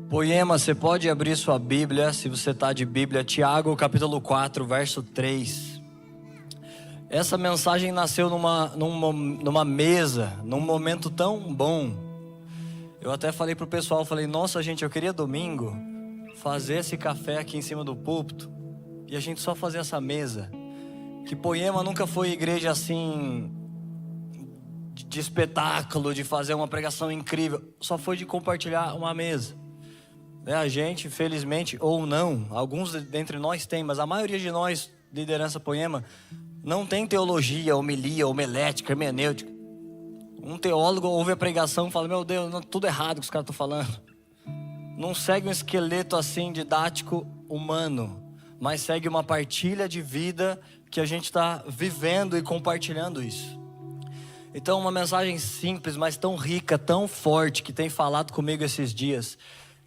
Poema, você pode abrir sua Bíblia, se você está de Bíblia, Tiago capítulo 4, verso 3. Essa mensagem nasceu numa mesa, num momento tão bom. Eu até falei pro pessoal, nossa gente, eu queria domingo fazer esse café aqui em cima do púlpito e a gente só fazer essa mesa. Que Poema nunca foi igreja assim, de espetáculo, de fazer uma pregação incrível, só foi de compartilhar uma mesa. A gente, felizmente ou não, alguns dentre nós tem, mas a maioria de nós, liderança Poema, não tem teologia, homilia, homilética, hermenêutica. Um teólogo ouve a pregação e fala, meu Deus, tudo errado que os caras estão falando. Não segue um esqueleto assim didático humano, mas segue uma partilha de vida que a gente está vivendo e compartilhando isso. Então uma mensagem simples, mas tão rica, tão forte, que tem falado comigo esses dias.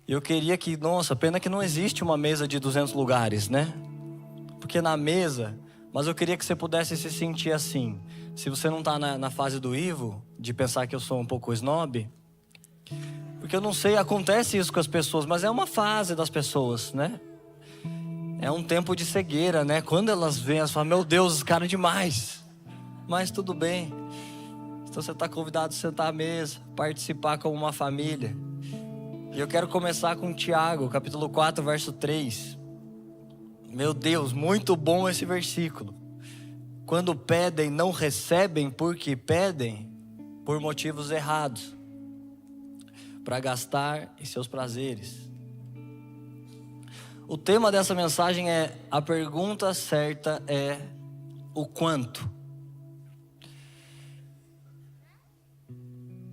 Eu queria que, nossa, pena que não existe uma mesa de 200 lugares, né? Porque na mesa, mas eu queria que você pudesse se sentir assim. Se você não está na fase do Ivo, de pensar que eu sou um pouco snob, porque eu não sei, acontece isso com as pessoas, mas é uma fase das pessoas, né? É um tempo de cegueira, né? Quando elas veem, elas falam, meu Deus, esse cara é demais. Mas tudo bem. Então você está convidado a sentar à mesa, participar como uma família. E eu quero começar com Tiago, capítulo 4, verso 3. Meu Deus, muito bom esse versículo. Quando pedem, não recebem porque pedem por motivos errados, para gastar em seus prazeres. O tema dessa mensagem é, a pergunta certa é o quanto.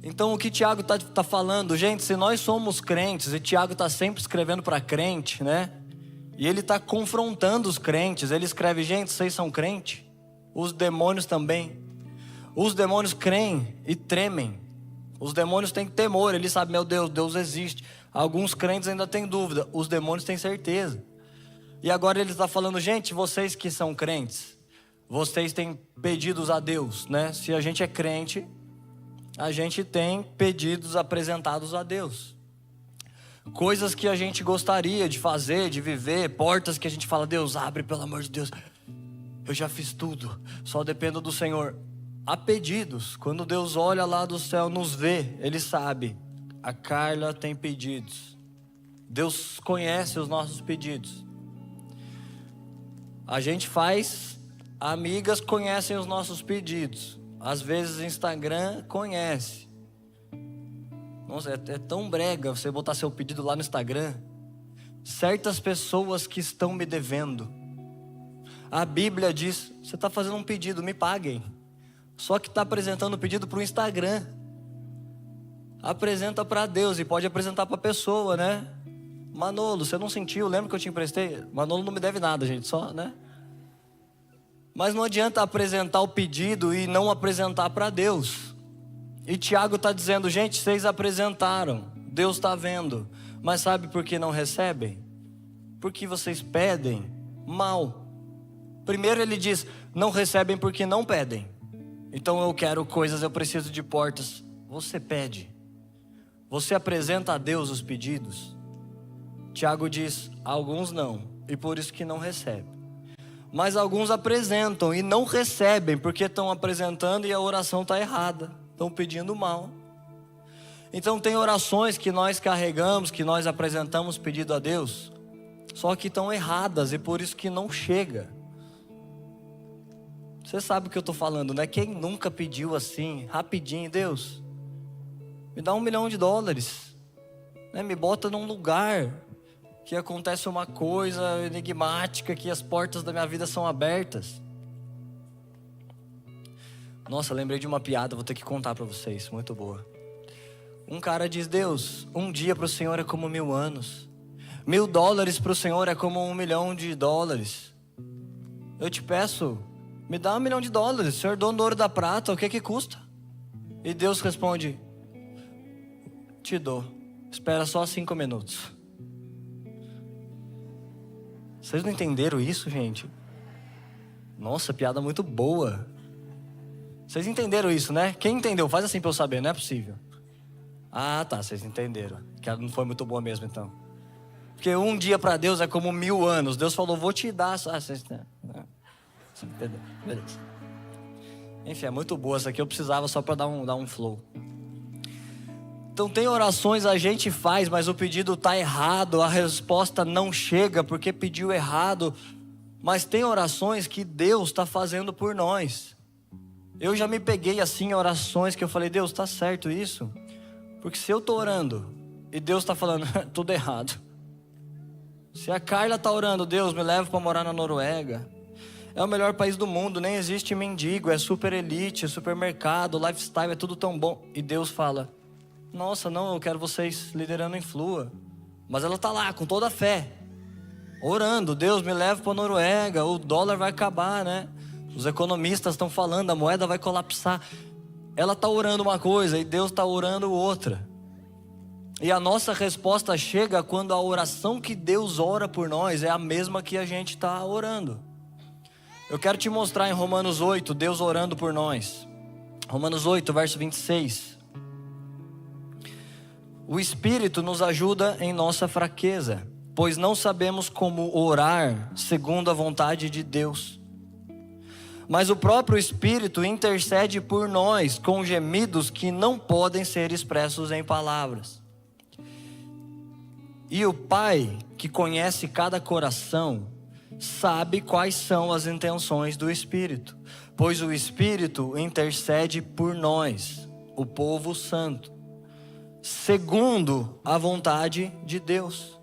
Então o que Tiago está falando, gente, se nós somos crentes, e Tiago está sempre escrevendo para crente, né? E ele está confrontando os crentes, ele escreve, gente, vocês são crentes? Os demônios também. Os demônios creem e tremem. Os demônios têm temor, eles sabem, meu Deus, Deus existe. Alguns crentes ainda têm dúvida, os demônios têm certeza. E agora ele está falando, gente, vocês que são crentes, vocês têm pedidos a Deus, né? Se a gente é crente, a gente tem pedidos apresentados a Deus. Coisas que a gente gostaria de fazer, de viver, portas que a gente fala, Deus, abre pelo amor de Deus. Eu já fiz tudo, só dependo do Senhor. Há pedidos, quando Deus olha lá do céu, nos vê, Ele sabe. A Carla tem pedidos. Deus conhece os nossos pedidos. A gente faz, amigas conhecem os nossos pedidos. Às vezes o Instagram conhece. Nossa, é tão brega você botar seu pedido lá no Instagram. Certas pessoas que estão me devendo. A Bíblia diz, você está fazendo um pedido, me paguem. Só que está apresentando o pedido para o Instagram. Apresenta para Deus e pode apresentar para a pessoa, né? Manolo, você não sentiu? Lembra que eu te emprestei? Manolo não me deve nada, gente, só, né? Mas não adianta apresentar o pedido e não apresentar para Deus. E Tiago está dizendo, gente, vocês apresentaram, Deus está vendo. Mas sabe por que não recebem? Porque vocês pedem mal. Primeiro ele diz, não recebem porque não pedem. Então eu quero coisas, eu preciso de portas. Você pede. Você apresenta a Deus os pedidos. Tiago diz, alguns não, e por isso que não recebem. Mas alguns apresentam e não recebem, porque estão apresentando e a oração está errada. Estão pedindo mal. Então tem orações que nós carregamos, que nós apresentamos pedido a Deus, só que estão erradas e por isso que não chega. Você sabe o que eu estou falando, né? Quem nunca pediu assim, rapidinho, Deus, me dá $1 milhão, né? Me bota num lugar que acontece uma coisa enigmática, que as portas da minha vida são abertas. Nossa, lembrei de uma piada, vou ter que contar para vocês, muito boa. Um cara diz, Deus, um dia para o Senhor é como 1000 anos. $1000 para o Senhor é como $1 milhão. Eu te peço, me dá $1 milhão, Senhor, dono do ouro e da prata, o que que custa? E Deus responde, te dou, espera só 5 minutos. Vocês não entenderam isso, gente? Nossa, piada muito boa. Vocês entenderam isso, né? Quem entendeu? Faz assim para eu saber, não é possível. Ah, tá, vocês entenderam. Que ela não foi muito boa mesmo, então. Porque um dia para Deus é como 1000 anos. Deus falou, vou te dar. Ah, vocês entenderam? Beleza. Enfim, é muito boa essa aqui. Eu precisava só para dar um flow. Então tem orações a gente faz, mas o pedido está errado. A resposta não chega porque pediu errado. Mas tem orações que Deus está fazendo por nós. Eu já me peguei assim em orações que eu falei, Deus, está certo isso? Porque se eu estou orando e Deus está falando tudo errado. Se a Carla está orando, Deus, me leva para morar na Noruega. É o melhor país do mundo, nem existe mendigo, é super elite, é supermercado, lifestyle, é tudo tão bom. E Deus fala, nossa, não, eu quero vocês liderando em Flua. Mas ela está lá com toda a fé, orando, Deus, me leva para a Noruega, o dólar vai acabar, né? Os economistas estão falando, a moeda vai colapsar. Ela está orando uma coisa e Deus está orando outra. E a nossa resposta chega quando a oração que Deus ora por nós é a mesma que a gente está orando. Eu quero te mostrar em Romanos 8, Deus orando por nós. Romanos 8, verso 26. O Espírito nos ajuda em nossa fraqueza, pois não sabemos como orar segundo a vontade de Deus. Mas o próprio Espírito intercede por nós com gemidos que não podem ser expressos em palavras. E o Pai, que conhece cada coração, sabe quais são as intenções do Espírito, pois o Espírito intercede por nós, o povo santo, segundo a vontade de Deus.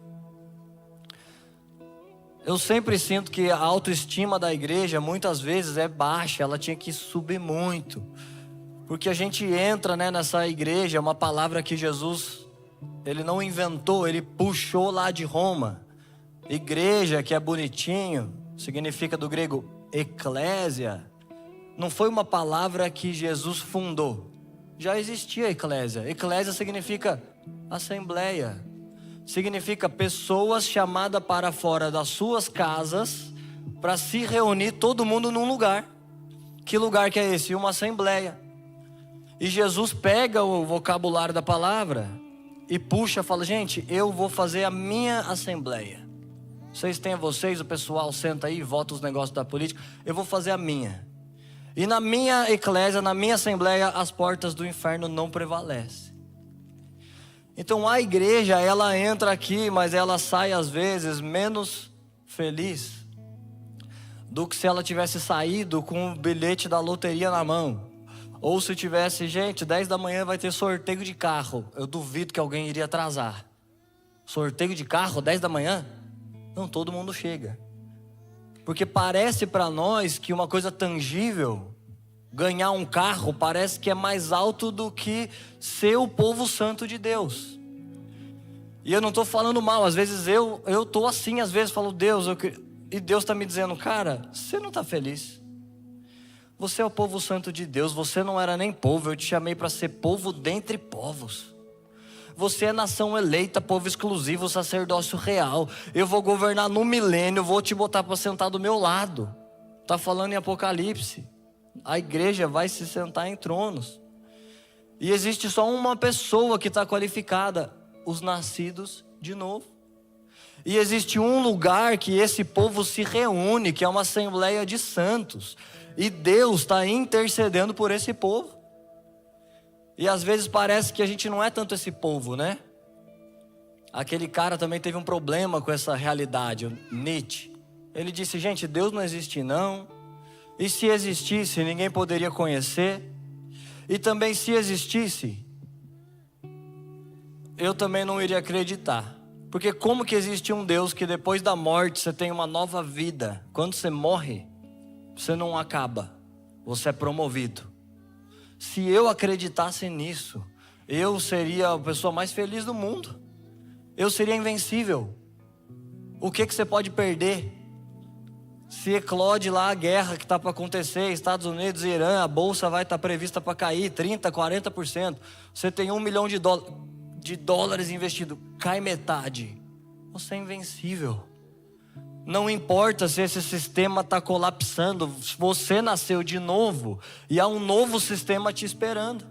Eu sempre sinto que a autoestima da igreja muitas vezes é baixa, ela tinha que subir muito. Porque a gente entra, né, nessa igreja, uma palavra que Jesus, ele não inventou, ele puxou lá de Roma. Igreja, que é bonitinho, significa do grego eclésia. Não foi uma palavra que Jesus fundou. Já existia eclésia. Eclésia significa assembleia. Significa pessoas chamadas para fora das suas casas para se reunir todo mundo num lugar. Que lugar que é esse? Uma assembleia. E Jesus pega o vocabulário da palavra e puxa, fala, gente, eu vou fazer a minha assembleia. Vocês têm vocês, o pessoal senta aí, vota os negócios da política. Eu vou fazer a minha. E na minha eclésia, na minha assembleia, as portas do inferno não prevalecem. Então a igreja, ela entra aqui, mas ela sai às vezes menos feliz do que se ela tivesse saído com o bilhete da loteria na mão. Ou se tivesse, gente, 10 da manhã vai ter sorteio de carro. Eu duvido que alguém iria atrasar. Sorteio de carro, 10 da manhã? Não, todo mundo chega. Porque parece para nós que uma coisa tangível, ganhar um carro, parece que é mais alto do que ser o povo santo de Deus. E eu não estou falando mal, às vezes eu estou assim, às vezes falo, Deus, e Deus está me dizendo, cara, você não está feliz. Você é o povo santo de Deus, você não era nem povo, eu te chamei para ser povo dentre povos. Você é nação eleita, povo exclusivo, sacerdócio real. Eu vou governar no milênio, vou te botar para sentar do meu lado. Está falando em Apocalipse. A igreja vai se sentar em tronos. E existe só uma pessoa que está qualificada, os nascidos de novo. E existe um lugar que esse povo se reúne, que é uma assembleia de santos. E Deus está intercedendo por esse povo. E às vezes parece que a gente não é tanto esse povo, né? Aquele cara também teve um problema com essa realidade, o Nietzsche. Ele disse, gente, Deus não existe não. E se existisse, ninguém poderia conhecer. E também se existisse, eu também não iria acreditar. Porque como que existe um Deus que depois da morte você tem uma nova vida? Quando você morre, você não acaba, você é promovido. Se eu acreditasse nisso, eu seria a pessoa mais feliz do mundo. Eu seria invencível. O que você pode perder? Se eclode lá a guerra que está para acontecer, Estados Unidos e Irã, a bolsa vai estar prevista para cair 30%, 40%. Você tem $1 milhão de dólares investido, cai metade. Você é invencível. Não importa se esse sistema está colapsando, você nasceu de novo e há um novo sistema te esperando.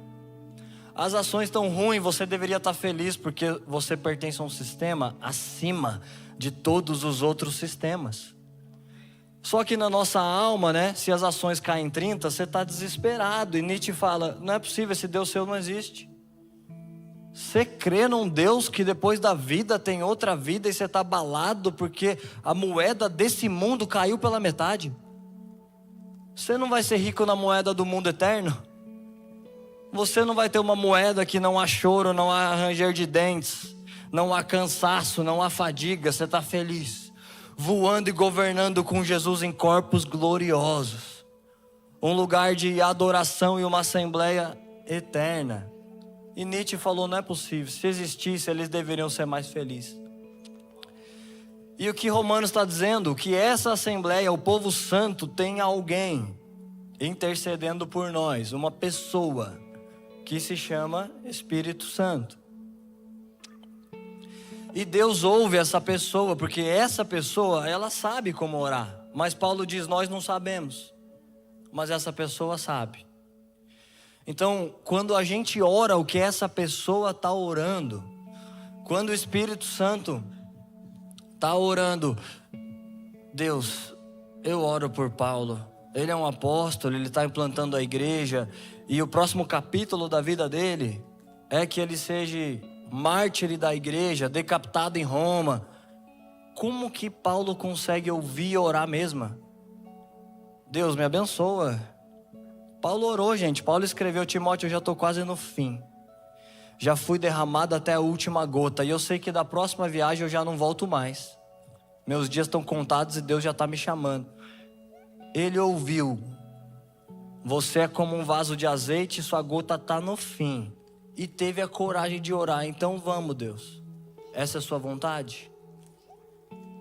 As ações estão ruins, você deveria estar feliz porque você pertence a um sistema acima de todos os outros sistemas. Só que na nossa alma, né, se as ações caem em 30, você está desesperado. E Nietzsche fala, não é possível, esse Deus seu não existe. Você crê num Deus que depois da vida tem outra vida e você está abalado porque a moeda desse mundo caiu pela metade? Você não vai ser rico na moeda do mundo eterno? Você não vai ter uma moeda que não há choro, não há ranger de dentes, não há cansaço, não há fadiga. Você está feliz, voando e governando com Jesus em corpos gloriosos. Um lugar de adoração e uma assembleia eterna. E Nietzsche falou, não é possível. Se existisse, eles deveriam ser mais felizes. E o que Romanos está dizendo? Que essa assembleia, o povo santo, tem alguém intercedendo por nós. Uma pessoa que se chama Espírito Santo. E Deus ouve essa pessoa, porque essa pessoa, ela sabe como orar. Mas Paulo diz, nós não sabemos. Mas essa pessoa sabe. Então, quando a gente ora o que essa pessoa está orando, quando o Espírito Santo está orando, Deus, eu oro por Paulo, ele é um apóstolo, ele está implantando a igreja, e o próximo capítulo da vida dele é que ele seja mártir da igreja, decapitado em Roma. Como que Paulo consegue ouvir e orar mesmo? Deus me abençoa. Paulo orou, gente. Paulo escreveu, Timóteo, eu já estou quase no fim. Já fui derramado até a última gota. E eu sei que da próxima viagem eu já não volto mais. Meus dias estão contados e Deus já está me chamando. Ele ouviu. Você é como um vaso de azeite, sua gota está no fim. E teve a coragem de orar. Então vamos, Deus. Essa é a sua vontade?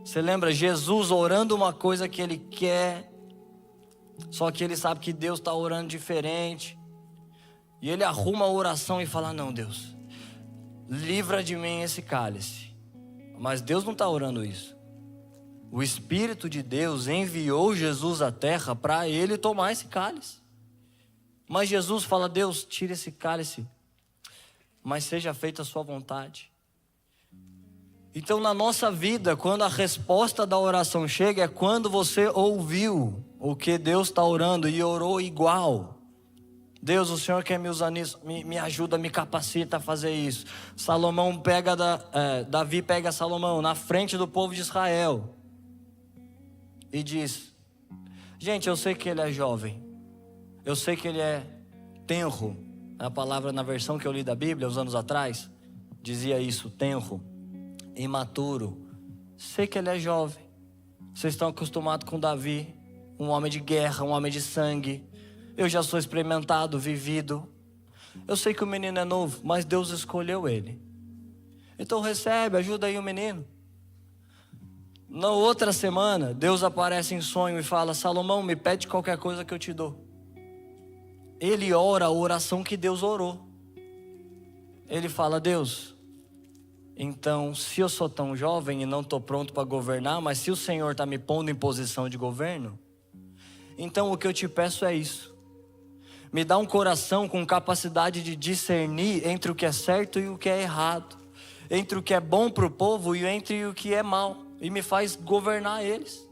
Você lembra Jesus orando uma coisa que ele quer, só que ele sabe que Deus está orando diferente. E ele arruma a oração e fala, não, Deus, livra de mim esse cálice. Mas Deus não está orando isso. O Espírito de Deus enviou Jesus à terra para ele tomar esse cálice. Mas Jesus fala, Deus, tira esse cálice, mas seja feita a sua vontade. Então na nossa vida, quando a resposta da oração chega, é quando você ouviu o que Deus está orando e orou igual. Deus, o Senhor quer me usar nisso, me ajuda, me capacita a fazer isso. Davi pega Salomão na frente do povo de Israel e diz, gente, eu sei que ele é jovem, eu sei que ele é tenro. A palavra na versão que eu li da Bíblia, uns anos atrás, dizia isso, tenro, imaturo. Sei que ele é jovem. Vocês estão acostumados com Davi, um homem de guerra, um homem de sangue. Eu já sou experimentado, vivido. Eu sei que o menino é novo, mas Deus escolheu ele. Então recebe, ajuda aí o menino. Na outra semana, Deus aparece em sonho e fala, Salomão, me pede qualquer coisa que eu te dou. Ele ora a oração que Deus orou. Ele fala, Deus, então se eu sou tão jovem e não estou pronto para governar, mas se o Senhor está me pondo em posição de governo, então o que eu te peço é isso. Me dá um coração com capacidade de discernir entre o que é certo e o que é errado, entre o que é bom para o povo e entre o que é mal, e me faz governar eles.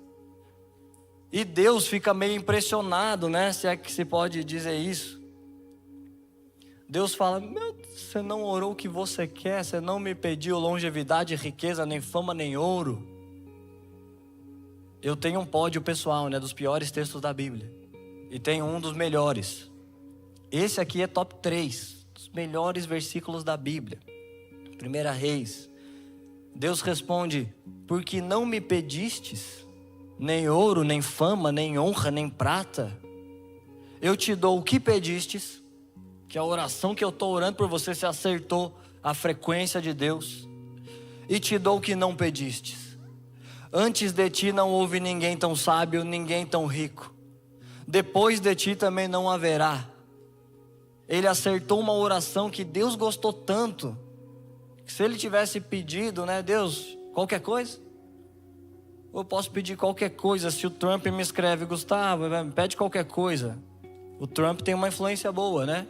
E Deus fica meio impressionado, né? Se é que se pode dizer isso. Deus fala, você não orou o que você quer, você não me pediu longevidade, riqueza, nem fama, nem ouro. Eu tenho um pódio pessoal, né, dos piores textos da Bíblia. E tenho um dos melhores. Esse aqui é top 3 dos melhores versículos da Bíblia. 1 Reis. Deus responde, porque não me pedistes nem ouro, nem fama, nem honra, nem prata. Eu te dou o que pedistes, que a oração que eu estou orando por você se acertou a frequência de Deus. E te dou o que não pedistes. Antes de ti não houve ninguém tão sábio, ninguém tão rico. Depois de ti também não haverá. Ele acertou uma oração que Deus gostou tanto, que se ele tivesse pedido, né, Deus, qualquer coisa, eu posso pedir qualquer coisa. Se o Trump me escreve, Gustavo, me pede qualquer coisa. O Trump tem uma influência boa, né?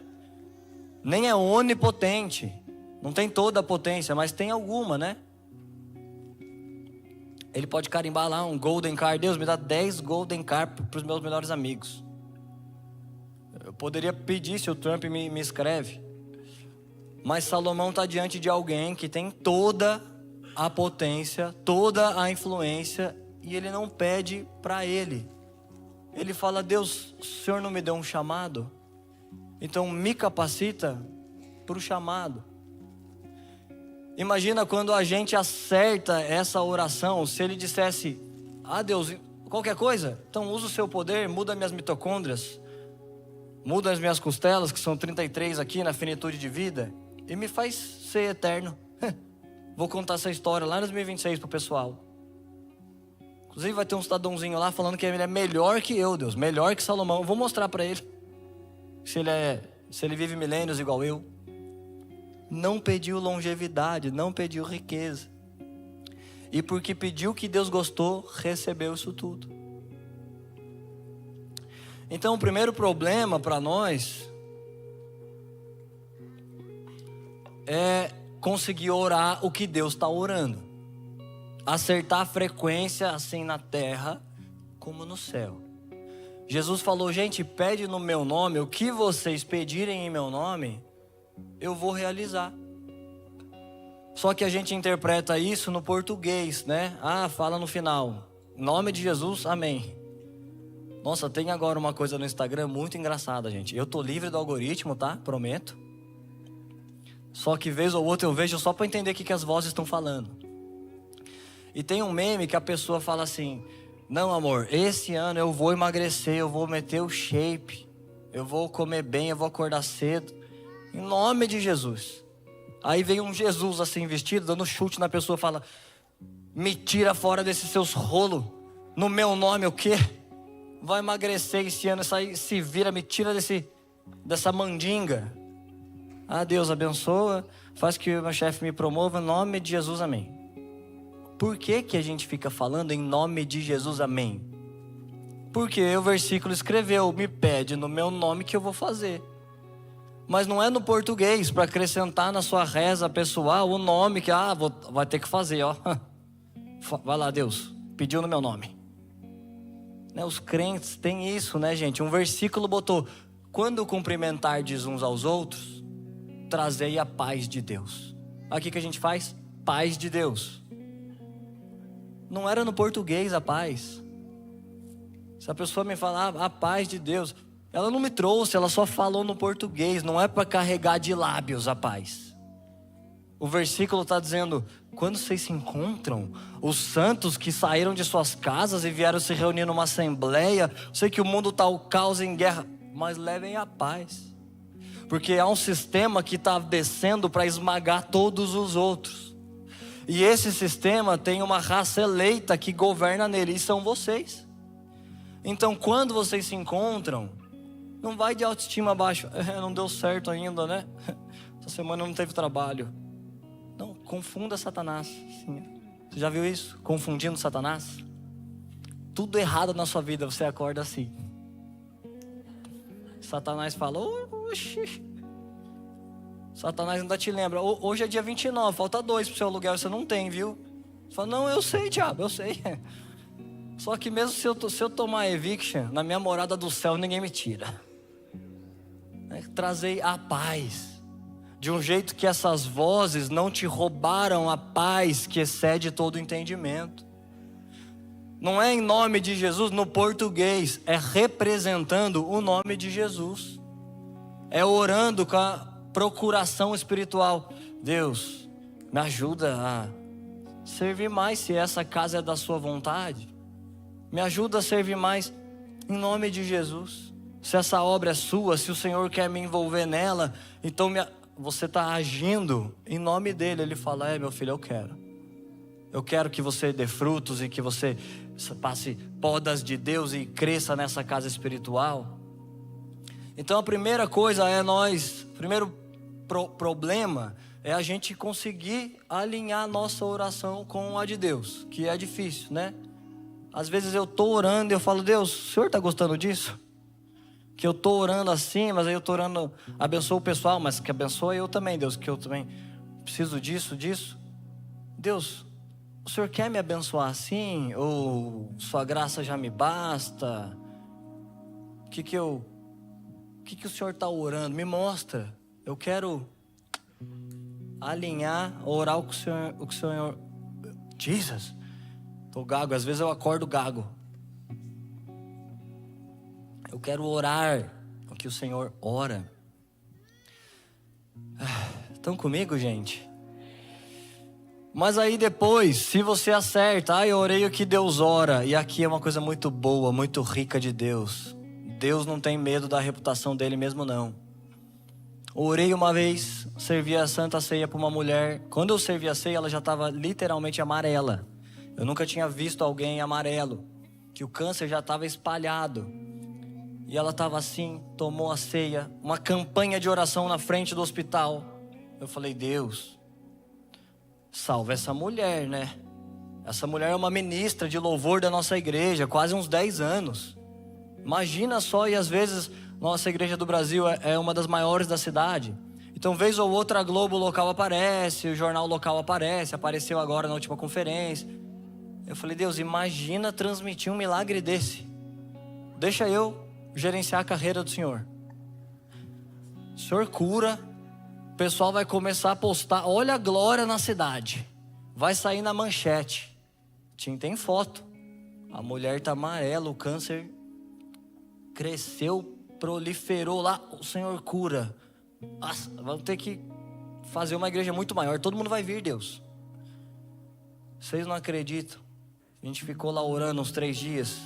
Nem é onipotente. Não tem toda a potência, mas tem alguma, né? Ele pode carimbar lá um golden car. Deus, me dá 10 golden car para os meus melhores amigos. Eu poderia pedir se o Trump me escreve. Mas Salomão está diante de alguém que tem toda a potência, toda a influência, e ele não pede para ele. Ele fala: Deus, o Senhor não me deu um chamado? Então me capacita para o chamado. Imagina quando a gente acerta essa oração. Se ele dissesse: ah, Deus, qualquer coisa, então usa o seu poder, muda minhas mitocôndrias, muda as minhas costelas, que são 33 aqui na finitude de vida, e me faz ser eterno. Vou contar essa história lá em 2026 pro pessoal. Inclusive vai ter um cidadãozinho lá falando que ele é melhor que eu, Deus, melhor que Salomão. Eu vou mostrar para ele se ele vive milênios igual eu. Não pediu longevidade, não pediu riqueza. E porque pediu que Deus gostou, recebeu isso tudo. Então o primeiro problema para nós é conseguir orar o que Deus está orando. Acertar a frequência assim na terra como no céu. Jesus falou: gente, pede no meu nome, o que vocês pedirem em meu nome, eu vou realizar. Só que a gente interpreta isso no português, né? Ah, fala no final: em nome de Jesus, amém. Nossa, tem agora uma coisa no Instagram muito engraçada, gente. Eu tô livre do algoritmo, tá? Prometo. Só que vez ou outra eu vejo só para entender o que as vozes estão falando. E tem um meme que a pessoa fala assim: não, amor, esse ano eu vou emagrecer, eu vou meter o shape, eu vou comer bem, eu vou acordar cedo, em nome de Jesus. Aí vem um Jesus assim vestido, dando chute na pessoa, fala: me tira fora desses seus rolos, no meu nome o quê? Vai emagrecer esse ano, se vira, me tira dessa mandinga. Ah, Deus abençoa, faz que o meu chefe me promova, em nome de Jesus, amém. Por que a gente fica falando em nome de Jesus, amém? Porque o versículo escreveu: me pede no meu nome que eu vou fazer. Mas não é no português, para acrescentar na sua reza pessoal o nome que, vai ter que fazer, ó. Vai lá, Deus, pediu no meu nome. Né, os crentes têm isso, né, gente? Um versículo botou: quando cumprimentardes uns aos outros, trazei a paz de Deus. Aqui que a gente faz? Paz de Deus. Não era no português a paz. Se a pessoa me falar a paz de Deus, ela não me trouxe, ela só falou no português. Não é para carregar de lábios a paz. O versículo está dizendo: quando vocês se encontram, os santos que saíram de suas casas e vieram se reunir numa assembleia, sei que o mundo está o caos em guerra, mas levem a paz. Porque há um sistema que está descendo para esmagar todos os outros. E esse sistema tem uma raça eleita que governa nele, e são vocês. Então quando vocês se encontram, não vai de autoestima baixa. Não deu certo ainda, né? Essa semana não teve trabalho. Não, confunda Satanás. Sim. Você já viu isso? Confundindo Satanás? Tudo errado na sua vida, você acorda assim. Satanás fala: oxi. Satanás ainda te lembra: hoje é dia 29, falta 2 pro seu aluguel, você não tem, viu? Você fala: não, eu sei, diabo, eu sei. Só que mesmo se eu tomar eviction, na minha morada do céu ninguém me tira. Trazei a paz, de um jeito que essas vozes não te roubaram a paz que excede todo entendimento. Não é em nome de Jesus no português, é representando o nome de Jesus. É orando com a procuração espiritual: Deus, me ajuda a servir mais, se essa casa é da sua vontade. Me ajuda a servir mais em nome de Jesus. Se essa obra é sua, se o Senhor quer me envolver nela, então você está agindo em nome dele. Ele fala: meu filho, eu quero que você dê frutos e que você passe podas de Deus e cresça nessa casa espiritual. Então a primeira coisa é primeiro problema é a gente conseguir alinhar a nossa oração com a de Deus, que é difícil, né? Às vezes eu estou orando e eu falo: Deus, o Senhor está gostando disso? Que eu tô orando assim, mas aí eu tô orando, abençoa o pessoal, mas que abençoa eu também, Deus, que eu também preciso disso. Deus, o Senhor quer me abençoar assim? Ou sua graça já me basta? O que o Senhor está orando? Me mostra. Eu quero alinhar, orar o que o Senhor... Jesus, tô gago, às vezes eu acordo gago. Eu quero orar o que o Senhor ora. Estão comigo, gente? Mas aí depois, se você acerta, eu orei o que Deus ora. E aqui é uma coisa muito boa, muito rica de Deus. Deus não tem medo da reputação dele mesmo não. Orei uma vez, servi a Santa Ceia para uma mulher. Quando eu servi a ceia, ela já estava literalmente amarela. Eu nunca tinha visto alguém amarelo. Que o câncer já estava espalhado. E ela estava assim, tomou a ceia. Uma campanha de oração na frente do hospital. Eu falei, Deus, salva essa mulher, né? Essa mulher é uma ministra de louvor da nossa igreja, quase uns 10 anos. Imagina só, e às vezes nossa igreja do Brasil é uma das maiores da cidade. Então vez ou outra a Globo local aparece, o jornal local aparece, apareceu agora na última conferência. Eu falei, Deus, imagina transmitir um milagre desse. Deixa eu gerenciar a carreira do Senhor. O Senhor cura, o pessoal vai começar a postar, olha a glória na cidade. Vai sair na manchete. Tem foto. A mulher está amarela, o câncer cresceu, proliferou lá, o Senhor cura. Nossa, vamos ter que fazer uma igreja muito maior, todo mundo vai vir, Deus. Vocês não acreditam? A gente ficou lá orando uns 3 dias,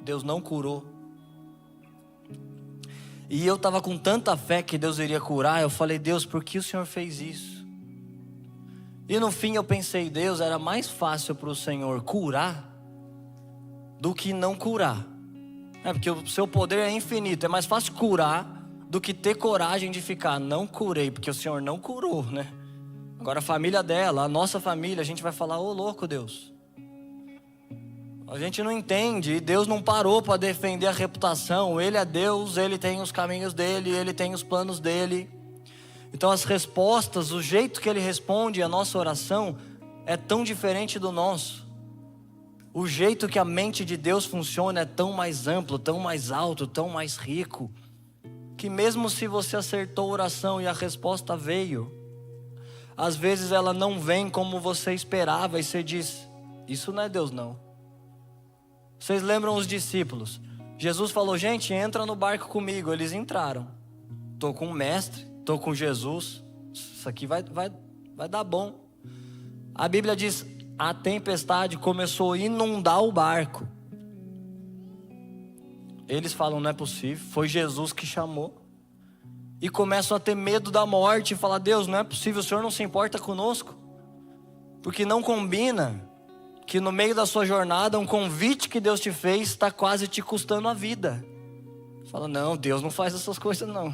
Deus não curou. E eu estava com tanta fé que Deus iria curar, eu falei, Deus, por que o Senhor fez isso? E no fim eu pensei, Deus, era mais fácil para o Senhor curar do que não curar. Porque o seu poder é infinito, é mais fácil curar do que ter coragem de ficar, não curei, porque o Senhor não curou, né? Agora a família dela, a nossa família, a gente vai falar, ô louco Deus. A gente não entende, e Deus não parou para defender a reputação. Ele é Deus, Ele tem os caminhos dEle, Ele tem os planos dEle. Então as respostas, o jeito que Ele responde a nossa oração é tão diferente do nosso. O jeito que a mente de Deus funciona é tão mais amplo, tão mais alto, tão mais rico, que mesmo se você acertou a oração e a resposta veio, às vezes ela não vem como você esperava e você diz, isso não é Deus não. Vocês lembram os discípulos? Jesus falou, gente, entra no barco comigo. Eles entraram. Estou com o mestre, estou com Jesus, isso aqui vai dar bom. A Bíblia diz, a tempestade começou a inundar o barco. Eles falam, não é possível, foi Jesus que chamou. E começam a ter medo da morte e falar, Deus, não é possível, o Senhor não se importa conosco. Porque não combina que no meio da sua jornada, um convite que Deus te fez está quase te custando a vida. Fala, não, Deus não faz essas coisas não.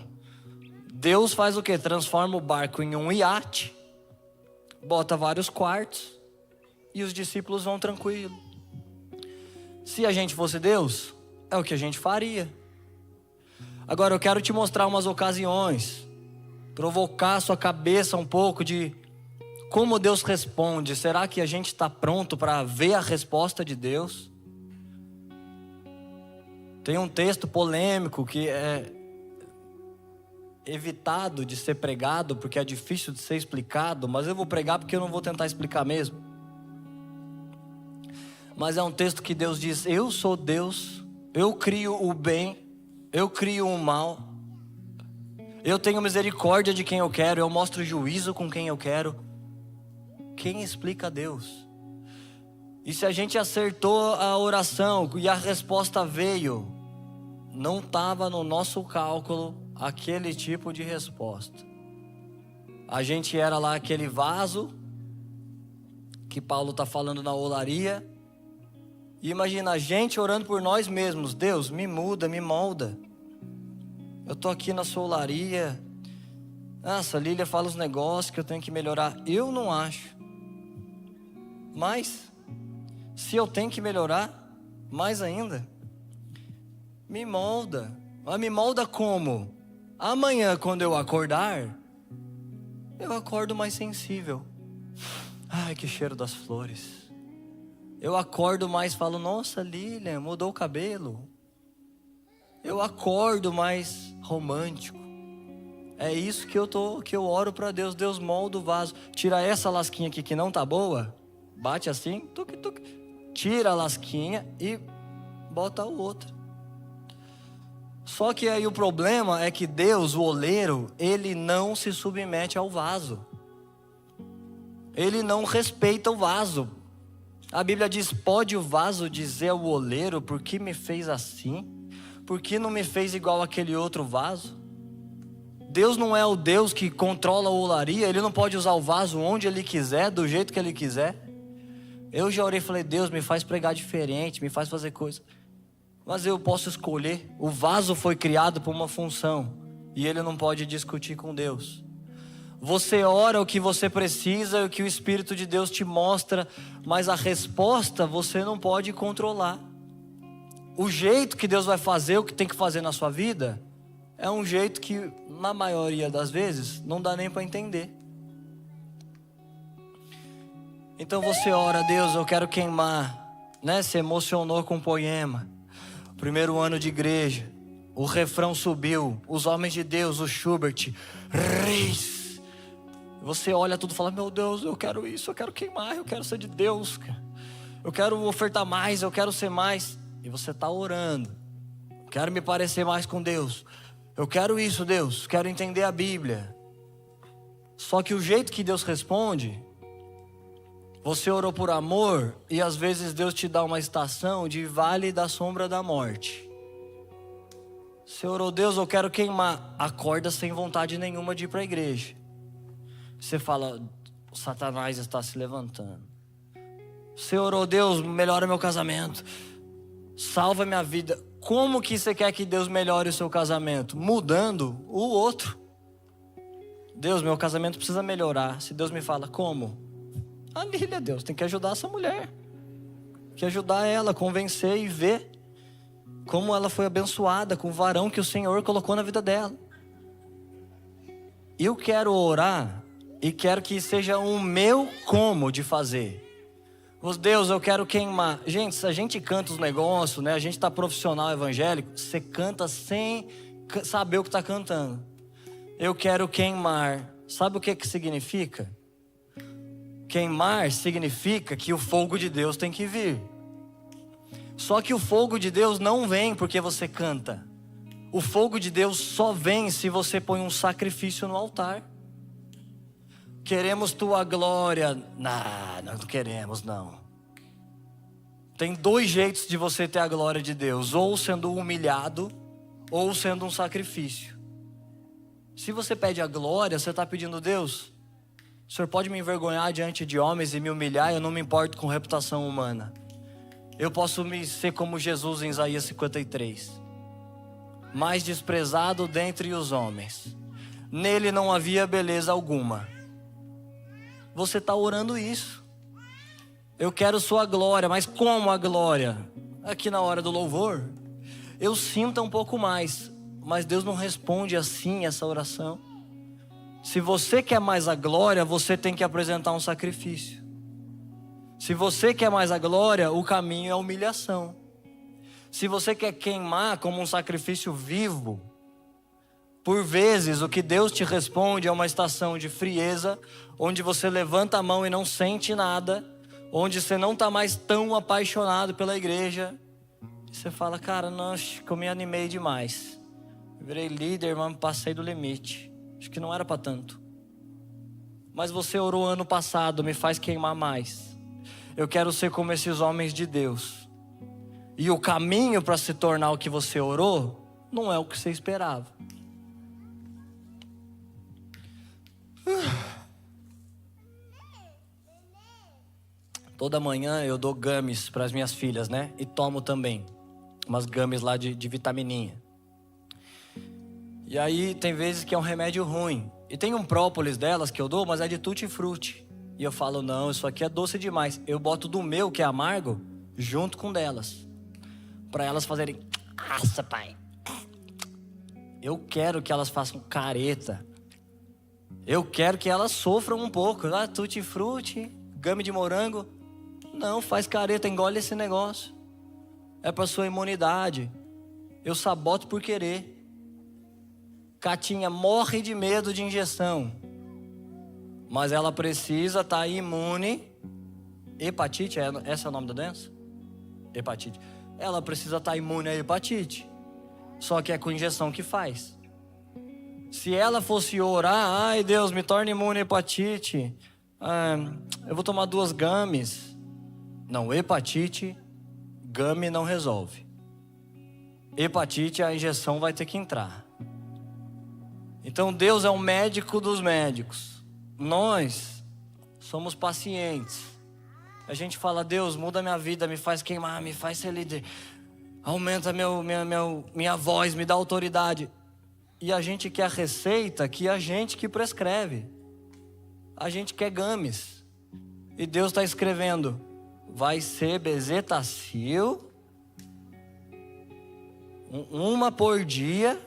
Deus faz o quê? Transforma o barco em um iate, bota vários quartos, e os discípulos vão tranquilo. Se a gente fosse Deus, é o que a gente faria. Agora eu quero te mostrar umas ocasiões, provocar a sua cabeça um pouco de como Deus responde. Será que a gente está pronto para ver a resposta de Deus? Tem um texto polêmico que é evitado de ser pregado porque é difícil de ser explicado, mas eu vou pregar porque eu não vou tentar explicar mesmo. Mas é um texto que Deus diz, eu sou Deus, eu crio o bem, eu crio o mal, eu tenho misericórdia de quem eu quero, eu mostro juízo com quem eu quero. Quem explica Deus? E se a gente acertou a oração e a resposta veio, não estava no nosso cálculo aquele tipo de resposta. A gente era lá aquele vaso que Paulo está falando na olaria. E imagina a gente orando por nós mesmos. Deus, me muda, me molda. Eu estou aqui na sua olaria. Nossa, a Lília fala os negócios que eu tenho que melhorar. Eu não acho. Mas, se eu tenho que melhorar, mais ainda, me molda. Mas me molda como? Amanhã, quando eu acordar, eu acordo mais sensível. Ai, que cheiro das flores. Eu acordo mais, falo, nossa, Lilian, mudou o cabelo. Eu acordo mais romântico. É isso que eu oro para Deus. Deus, molda o vaso. Tira essa lasquinha aqui que não tá boa. Bate assim, tuc, tuc. Tira a lasquinha e bota o outro. Só que aí o problema é que Deus, o oleiro, ele não se submete ao vaso. Ele não respeita o vaso. A Bíblia diz, pode o vaso dizer ao oleiro, por que me fez assim? Por que não me fez igual aquele outro vaso? Deus não é o Deus que controla a olaria. Ele não pode usar o vaso onde Ele quiser, do jeito que Ele quiser. Eu já orei e falei, Deus, me faz pregar diferente, me faz fazer coisa. Mas eu posso escolher. O vaso foi criado por uma função e ele não pode discutir com Deus. Você ora o que você precisa, o que o Espírito de Deus te mostra, mas a resposta você não pode controlar. O jeito que Deus vai fazer o que tem que fazer na sua vida é um jeito que, na maioria das vezes, não dá nem para entender. Então você ora, Deus, eu quero queimar, né? Se emocionou com o poema. Primeiro ano de igreja, o refrão subiu, os homens de Deus, o Schubert, reis. Você olha tudo e fala, meu Deus, eu quero isso, eu quero queimar, eu quero ser de Deus, eu quero ofertar mais, eu quero ser mais. E você está orando, quero me parecer mais com Deus, eu quero isso, Deus, quero entender a Bíblia. Só que o jeito que Deus responde, você orou por amor e às vezes Deus te dá uma estação de vale da sombra da morte. Você orou, Deus, eu quero queimar. Acorda sem vontade nenhuma de ir para a igreja. Você fala, o Satanás está se levantando. Você orou, Deus, melhora meu casamento. Salva minha vida. Como que você quer que Deus melhore o seu casamento? Mudando o outro. Deus, meu casamento precisa melhorar. Se Deus me fala, como? A Lília, Deus, tem que ajudar essa mulher. Tem que ajudar ela, convencer e ver como ela foi abençoada com o varão que o Senhor colocou na vida dela. Eu quero orar e quero que seja o meu como de fazer. Deus, eu quero queimar. Gente, se a gente canta os negócios, né? A gente está profissional evangélico, você canta sem saber o que está cantando. Eu quero queimar. Sabe o que significa? Queimar significa que o fogo de Deus tem que vir. Só que o fogo de Deus não vem porque você canta. O fogo de Deus só vem se você põe um sacrifício no altar. Queremos tua glória. Não queremos não. Tem dois jeitos de você ter a glória de Deus. Ou sendo humilhado, ou sendo um sacrifício. Se você pede a glória, você está pedindo, Deus, o Senhor pode me envergonhar diante de homens e me humilhar, eu não me importo com reputação humana. Eu posso ser como Jesus em Isaías 53. Mais desprezado dentre os homens. Nele não havia beleza alguma. Você está orando isso. Eu quero sua glória, mas como a glória? Aqui na hora do louvor, eu sinto um pouco mais. Mas Deus não responde assim essa oração. Se você quer mais a glória, você tem que apresentar um sacrifício. Se você quer mais a glória, o caminho é a humilhação. Se você quer queimar como um sacrifício vivo, por vezes o que Deus te responde é uma estação de frieza, onde você levanta a mão e não sente nada, onde você não está mais tão apaixonado pela igreja. E você fala, cara, não, acho que eu me animei demais. Eu virei líder, mas passei do limite. Acho que não era para tanto. Mas você orou ano passado, me faz queimar mais. Eu quero ser como esses homens de Deus. E o caminho para se tornar o que você orou, não é o que você esperava. Toda manhã eu dou gummies para as minhas filhas, né? E tomo também. Umas gummies lá de vitamininha. E aí tem vezes que é um remédio ruim. E tem um própolis delas que eu dou, mas é de tutti-frutti. E eu falo, não, isso aqui é doce demais. Eu boto do meu, que é amargo, junto com delas. Para elas fazerem, nossa pai, Eu quero que elas façam careta. Eu quero que elas sofram um pouco. Tutti-frutti, gummy de morango. Não, faz careta, engole esse negócio. É para sua imunidade. Eu saboto por querer. Catinha morre de medo de injeção. Mas ela precisa estar imune. Hepatite, esse é o nome da doença? Hepatite. Ela precisa estar imune à hepatite. Só que é com injeção que faz. Se ela fosse orar, ai Deus, me torne imune à hepatite. Eu vou tomar 2 gummies. Não, hepatite, gummy não resolve. Hepatite, a injeção vai ter que entrar. Então Deus é o médico dos médicos. Nós somos pacientes. A gente fala, Deus, muda minha vida, me faz queimar, me faz ser líder. Aumenta minha voz, me dá autoridade. E a gente quer a receita que a gente que prescreve. A gente quer gummies. E Deus está escrevendo, vai ser bezetacil, uma por dia.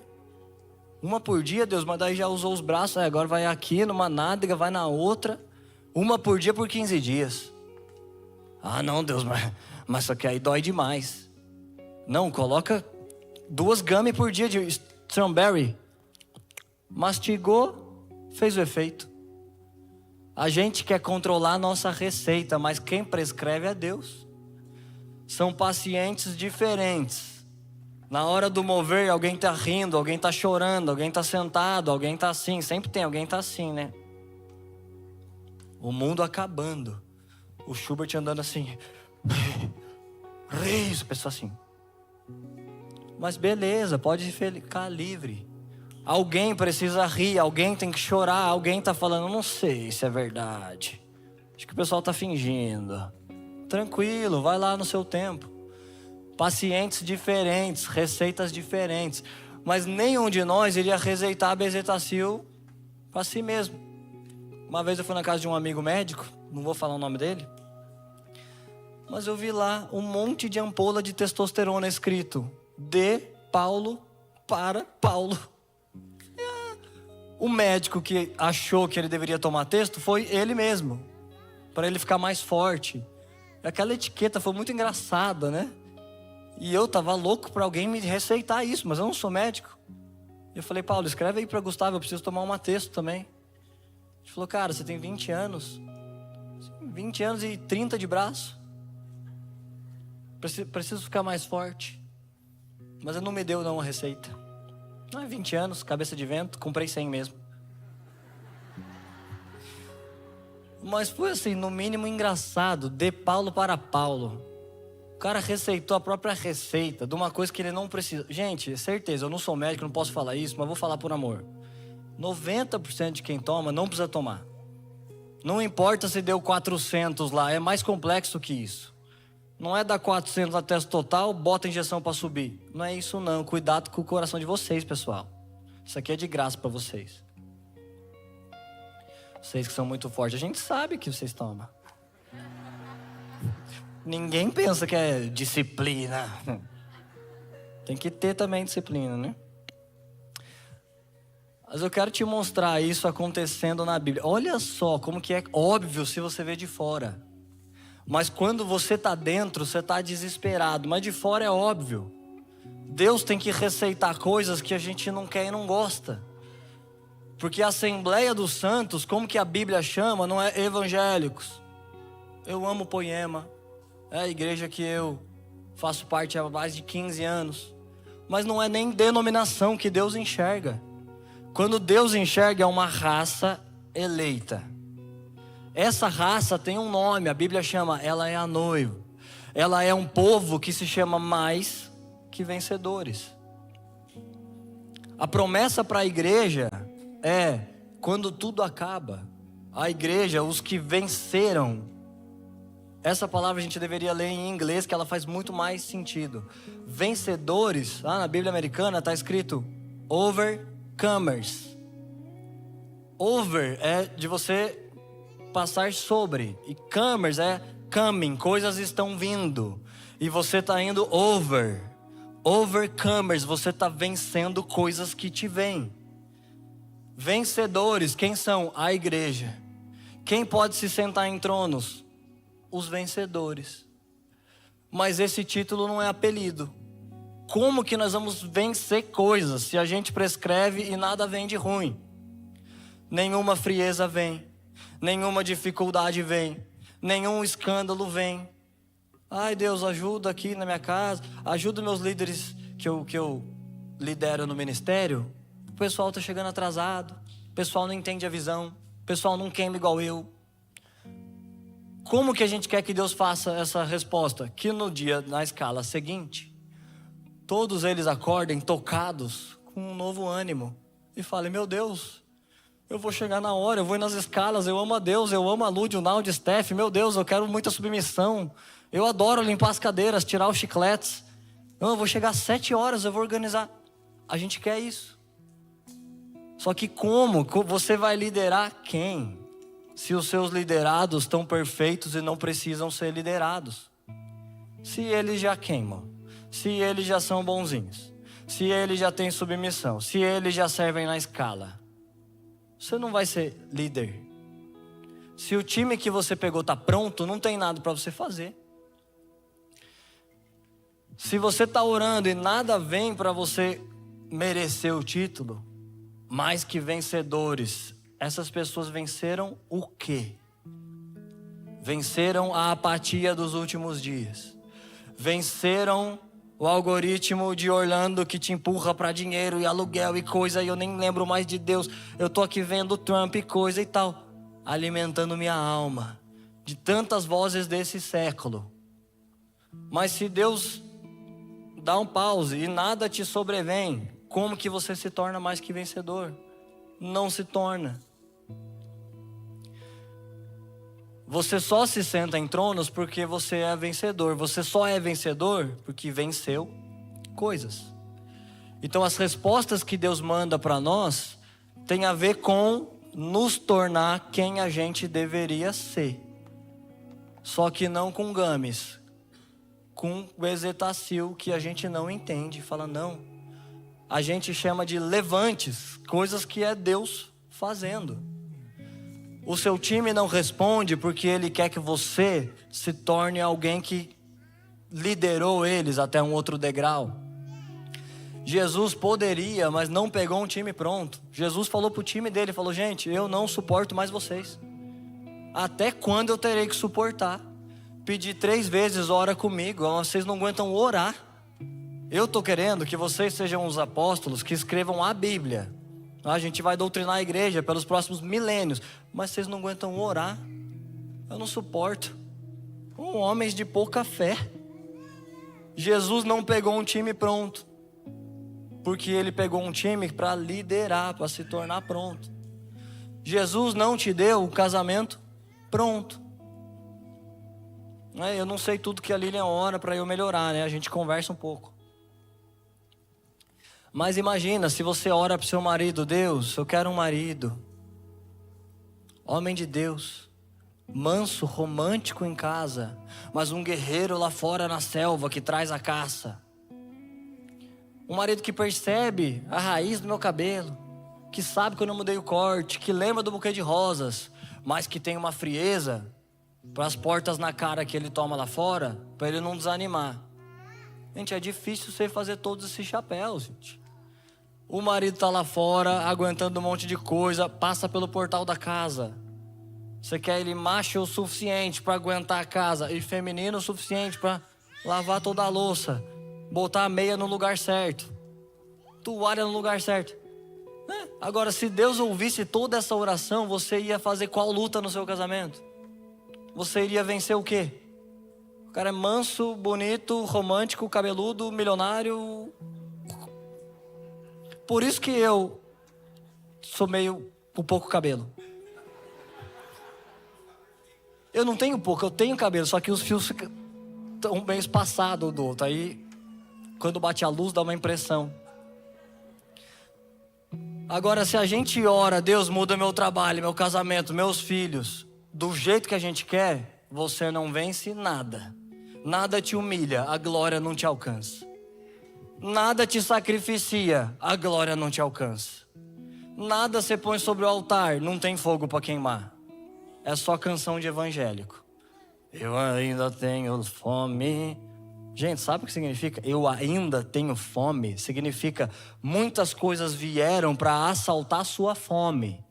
Uma por dia, Deus, mas daí já usou os braços, agora vai aqui numa nádega, vai na outra. Uma por dia por 15 dias. Ah não, Deus, mas isso aqui aí dói demais. Não, coloca 2 gummies por dia de strawberry. Mastigou, fez o efeito. A gente quer controlar a nossa receita, mas quem prescreve é Deus. São pacientes diferentes. Na hora do mover, alguém está rindo, alguém está chorando, alguém está sentado, alguém está assim. Sempre tem alguém está assim, né? O mundo acabando. O Schubert andando assim. Reis, a pessoa assim. Mas beleza, pode ficar livre. Alguém precisa rir, alguém tem que chorar, alguém está falando, não sei se é verdade. Acho que o pessoal está fingindo. Tranquilo, vai lá no seu tempo. Pacientes diferentes, receitas diferentes. Mas nenhum de nós iria receitar bezetacil para si mesmo. Uma vez eu fui na casa de um amigo médico, não vou falar o nome dele, mas eu vi lá um monte de ampola de testosterona escrito de Paulo para Paulo. O médico que achou que ele deveria tomar testo foi ele mesmo, para ele ficar mais forte. Aquela etiqueta foi muito engraçada, né? E eu tava louco para alguém me receitar isso, mas eu não sou médico. Eu falei, Paulo, escreve aí para Gustavo, eu preciso tomar uma testo também. Ele falou, cara, você tem 20 anos. 20 anos e 30 de braço. Preciso ficar mais forte. Mas ele não me deu não a receita. 20 anos, cabeça de vento, comprei 100 mesmo. Mas foi assim, no mínimo engraçado, de Paulo para Paulo. O cara receitou a própria receita de uma coisa que ele não precisa. Gente, certeza, eu não sou médico, não posso falar isso, mas vou falar por amor. 90% de quem toma não precisa tomar. Não importa se deu 400 lá, é mais complexo que isso. Não é dar 400 na testa total, bota a injeção para subir. Não é isso não, cuidado com o coração de vocês, pessoal. Isso aqui é de graça para vocês. Vocês que são muito fortes, a gente sabe que vocês tomam. Ninguém pensa que é disciplina. Tem que ter também disciplina, né? Mas eu quero te mostrar isso acontecendo na Bíblia. Olha só como que é óbvio se você vê de fora. Mas quando você está dentro, você está desesperado. Mas de fora é óbvio. Deus tem que receitar coisas que a gente não quer e não gosta. Porque a Assembleia dos Santos, como que a Bíblia chama, não é evangélicos. Eu amo Poema. É a igreja que eu faço parte há mais de 15 anos. Mas não é nem denominação que Deus enxerga. Quando Deus enxerga é uma raça eleita. Essa raça tem um nome, a Bíblia chama, ela é a noiva. Ela é um povo que se chama mais que vencedores. A promessa para a igreja é, quando tudo acaba, a igreja, os que venceram. Essa palavra a gente deveria ler em inglês, que ela faz muito mais sentido. Vencedores, lá na Bíblia americana está escrito overcomers. Over é de você passar sobre, e comers é coming, coisas estão vindo, e você está indo over. Overcomers, você está vencendo coisas que te vêm. Vencedores, quem são? A igreja. Quem pode se sentar em tronos? Os vencedores. Mas esse título não é apelido. Como que nós vamos vencer coisas se a gente prescreve e nada vem de ruim? Nenhuma frieza vem, nenhuma dificuldade vem, nenhum escândalo vem. Ai, Deus, ajuda aqui na minha casa, ajuda meus líderes que eu lidero no ministério. O pessoal está chegando atrasado, o pessoal não entende a visão, o pessoal não queima igual eu. Como que a gente quer que Deus faça essa resposta? Que no dia, na escala seguinte, todos eles acordem tocados com um novo ânimo e falem: meu Deus, eu vou chegar na hora, eu vou ir nas escalas, eu amo a Deus, eu amo a Lud, o Naldo, o Steph, meu Deus, eu quero muita submissão, eu adoro limpar as cadeiras, tirar os chicletes, eu vou chegar às 7 horas, eu vou organizar. A gente quer isso. Só que como você vai liderar quem? Se os seus liderados estão perfeitos e não precisam ser liderados. Se eles já queimam, se eles já são bonzinhos, se eles já têm submissão, se eles já servem na escala, você não vai ser líder. Se o time que você pegou está pronto, não tem nada para você fazer. Se você está orando e nada vem para você merecer o título, mais que vencedores, essas pessoas venceram o quê? Venceram a apatia dos últimos dias. Venceram o algoritmo de Orlando que te empurra para dinheiro e aluguel e coisa, e eu nem lembro mais de Deus. Eu tô aqui vendo Trump e coisa e tal, alimentando minha alma de tantas vozes desse século. Mas se Deus dá um pause e nada te sobrevém, como que você se torna mais que vencedor? Não se torna. Você só se senta em tronos porque você é vencedor. Você só é vencedor porque venceu coisas. Então as respostas que Deus manda para nós tem a ver com nos tornar quem a gente deveria ser. Só que não com games, com o exetacil que a gente não entende. Fala não. A gente chama de levantes, coisas que é Deus fazendo. O seu time não responde porque ele quer que você se torne alguém que liderou eles até um outro degrau. Jesus poderia, mas não pegou um time pronto. Jesus falou para o time dele, falou: gente, eu não suporto mais vocês. Até quando eu terei que suportar? Pedi 3 vezes, ora comigo, vocês não aguentam orar. Eu estou querendo que vocês sejam os apóstolos que escrevam a Bíblia. A gente vai doutrinar a igreja pelos próximos milênios, mas vocês não aguentam orar. Eu não suporto. Homens de pouca fé. Jesus não pegou um time pronto, porque ele pegou um time para liderar, para se tornar pronto. Jesus não te deu o casamento pronto. Eu não sei tudo que a Lilian ora para eu melhorar, né? A gente conversa um pouco. Mas imagina, se você ora para o seu marido: Deus, eu quero um marido, homem de Deus, manso, romântico em casa, mas um guerreiro lá fora na selva que traz a caça. Um marido que percebe a raiz do meu cabelo, que sabe que eu não mudei o corte, que lembra do buquê de rosas, mas que tem uma frieza para as portas na cara que ele toma lá fora, para ele não desanimar. Gente, é difícil você fazer todos esses chapéus, gente. O marido está lá fora, aguentando um monte de coisa, passa pelo portal da casa. Você quer ele macho o suficiente para aguentar a casa e feminino o suficiente para lavar toda a louça, botar a meia no lugar certo, toalha no lugar certo. Agora, se Deus ouvisse toda essa oração, você ia fazer qual luta no seu casamento? Você iria vencer o quê? O cara é manso, bonito, romântico, cabeludo, milionário. Por isso que eu sou meio com pouco cabelo. Eu não tenho pouco, eu tenho cabelo, só que os fios estão meio espaçados um do outro. Aí, quando bate a luz, dá uma impressão. Agora, se a gente ora: Deus, muda meu trabalho, meu casamento, meus filhos, do jeito que a gente quer, você não vence nada. Nada te humilha, a glória não te alcança. Nada te sacrificia, a glória não te alcança. Nada você põe sobre o altar, não tem fogo para queimar. É só canção de evangélico. Eu ainda tenho fome. Gente, sabe o que significa? Eu ainda tenho fome. Significa muitas coisas vieram para assaltar sua fome.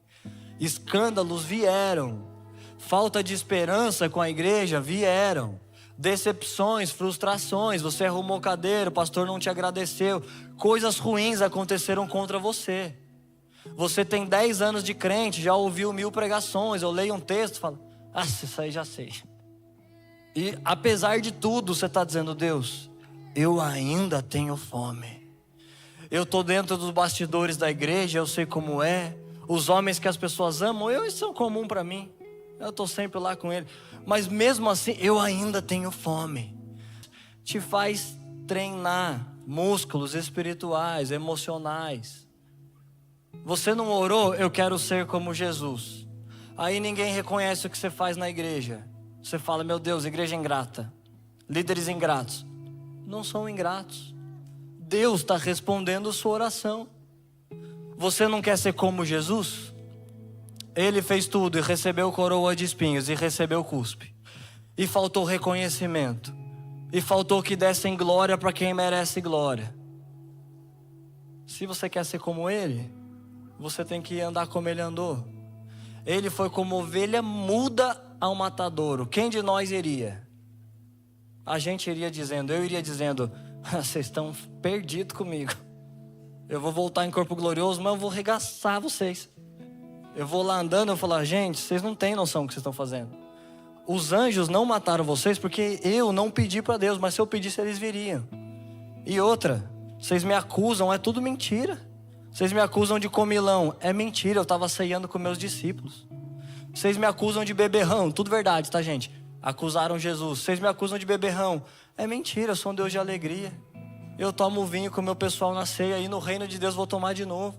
Escândalos vieram. Falta de esperança com a igreja vieram. Decepções, frustrações. Você arrumou cadeira, o pastor não te agradeceu. Coisas ruins aconteceram contra você. Você tem 10 anos de crente, já ouviu 1000 pregações. Eu leio um texto e falo, isso aí já sei. E apesar de tudo, você está dizendo, Deus, eu ainda tenho fome. Eu estou dentro dos bastidores da igreja, eu sei como é. Os homens que as pessoas amam, isso é comum para mim. Eu estou sempre lá com ele. Mas mesmo assim, eu ainda tenho fome. Te faz treinar músculos espirituais, emocionais. Você não orou, eu quero ser como Jesus. Aí ninguém reconhece o que você faz na igreja. Você fala, meu Deus, igreja ingrata. Líderes ingratos. Não são ingratos. Deus está respondendo sua oração. Você não quer ser como Jesus? Ele fez tudo e recebeu coroa de espinhos e recebeu cuspe. E faltou reconhecimento. E faltou que dessem glória para quem merece glória. Se você quer ser como ele, você tem que andar como ele andou. Ele foi como ovelha muda ao matadouro. Quem de nós iria? A gente iria dizendo, eu iria dizendo, vocês estão perdidos comigo. Eu vou voltar em corpo glorioso, mas eu vou regaçar vocês. Eu vou lá andando, eu vou falar, gente, vocês não têm noção do que vocês estão fazendo. Os anjos não mataram vocês porque eu não pedi para Deus, mas se eu pedisse eles viriam. E outra, vocês me acusam, é tudo mentira. Vocês me acusam de comilão, é mentira, eu estava ceando com meus discípulos. Vocês me acusam de beberrão, tudo verdade, tá, gente? Acusaram Jesus. Vocês me acusam de beberrão, é mentira, eu sou um Deus de alegria. Eu tomo vinho com o meu pessoal na ceia e no reino de Deus vou tomar de novo.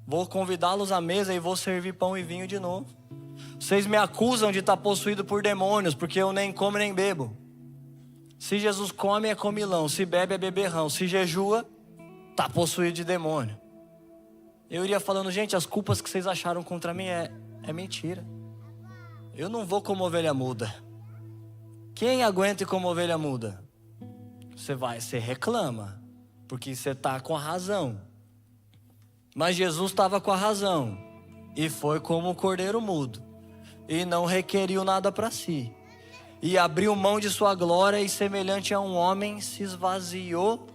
Vou convidá-los à mesa e vou servir pão e vinho de novo. Vocês me acusam de estar possuído por demônios, porque eu nem como nem bebo. Se Jesus come é comilão, se bebe é beberrão, se jejua, está possuído de demônio. Eu iria falando, gente, as culpas que vocês acharam contra mim é mentira. Eu não vou como ovelha muda. Quem aguenta ir como ovelha muda? Você reclama, porque você está com a razão. Mas Jesus estava com a razão, e foi como o cordeiro mudo, e não requeriu nada para si, e abriu mão de sua glória, e semelhante a um homem se esvaziou,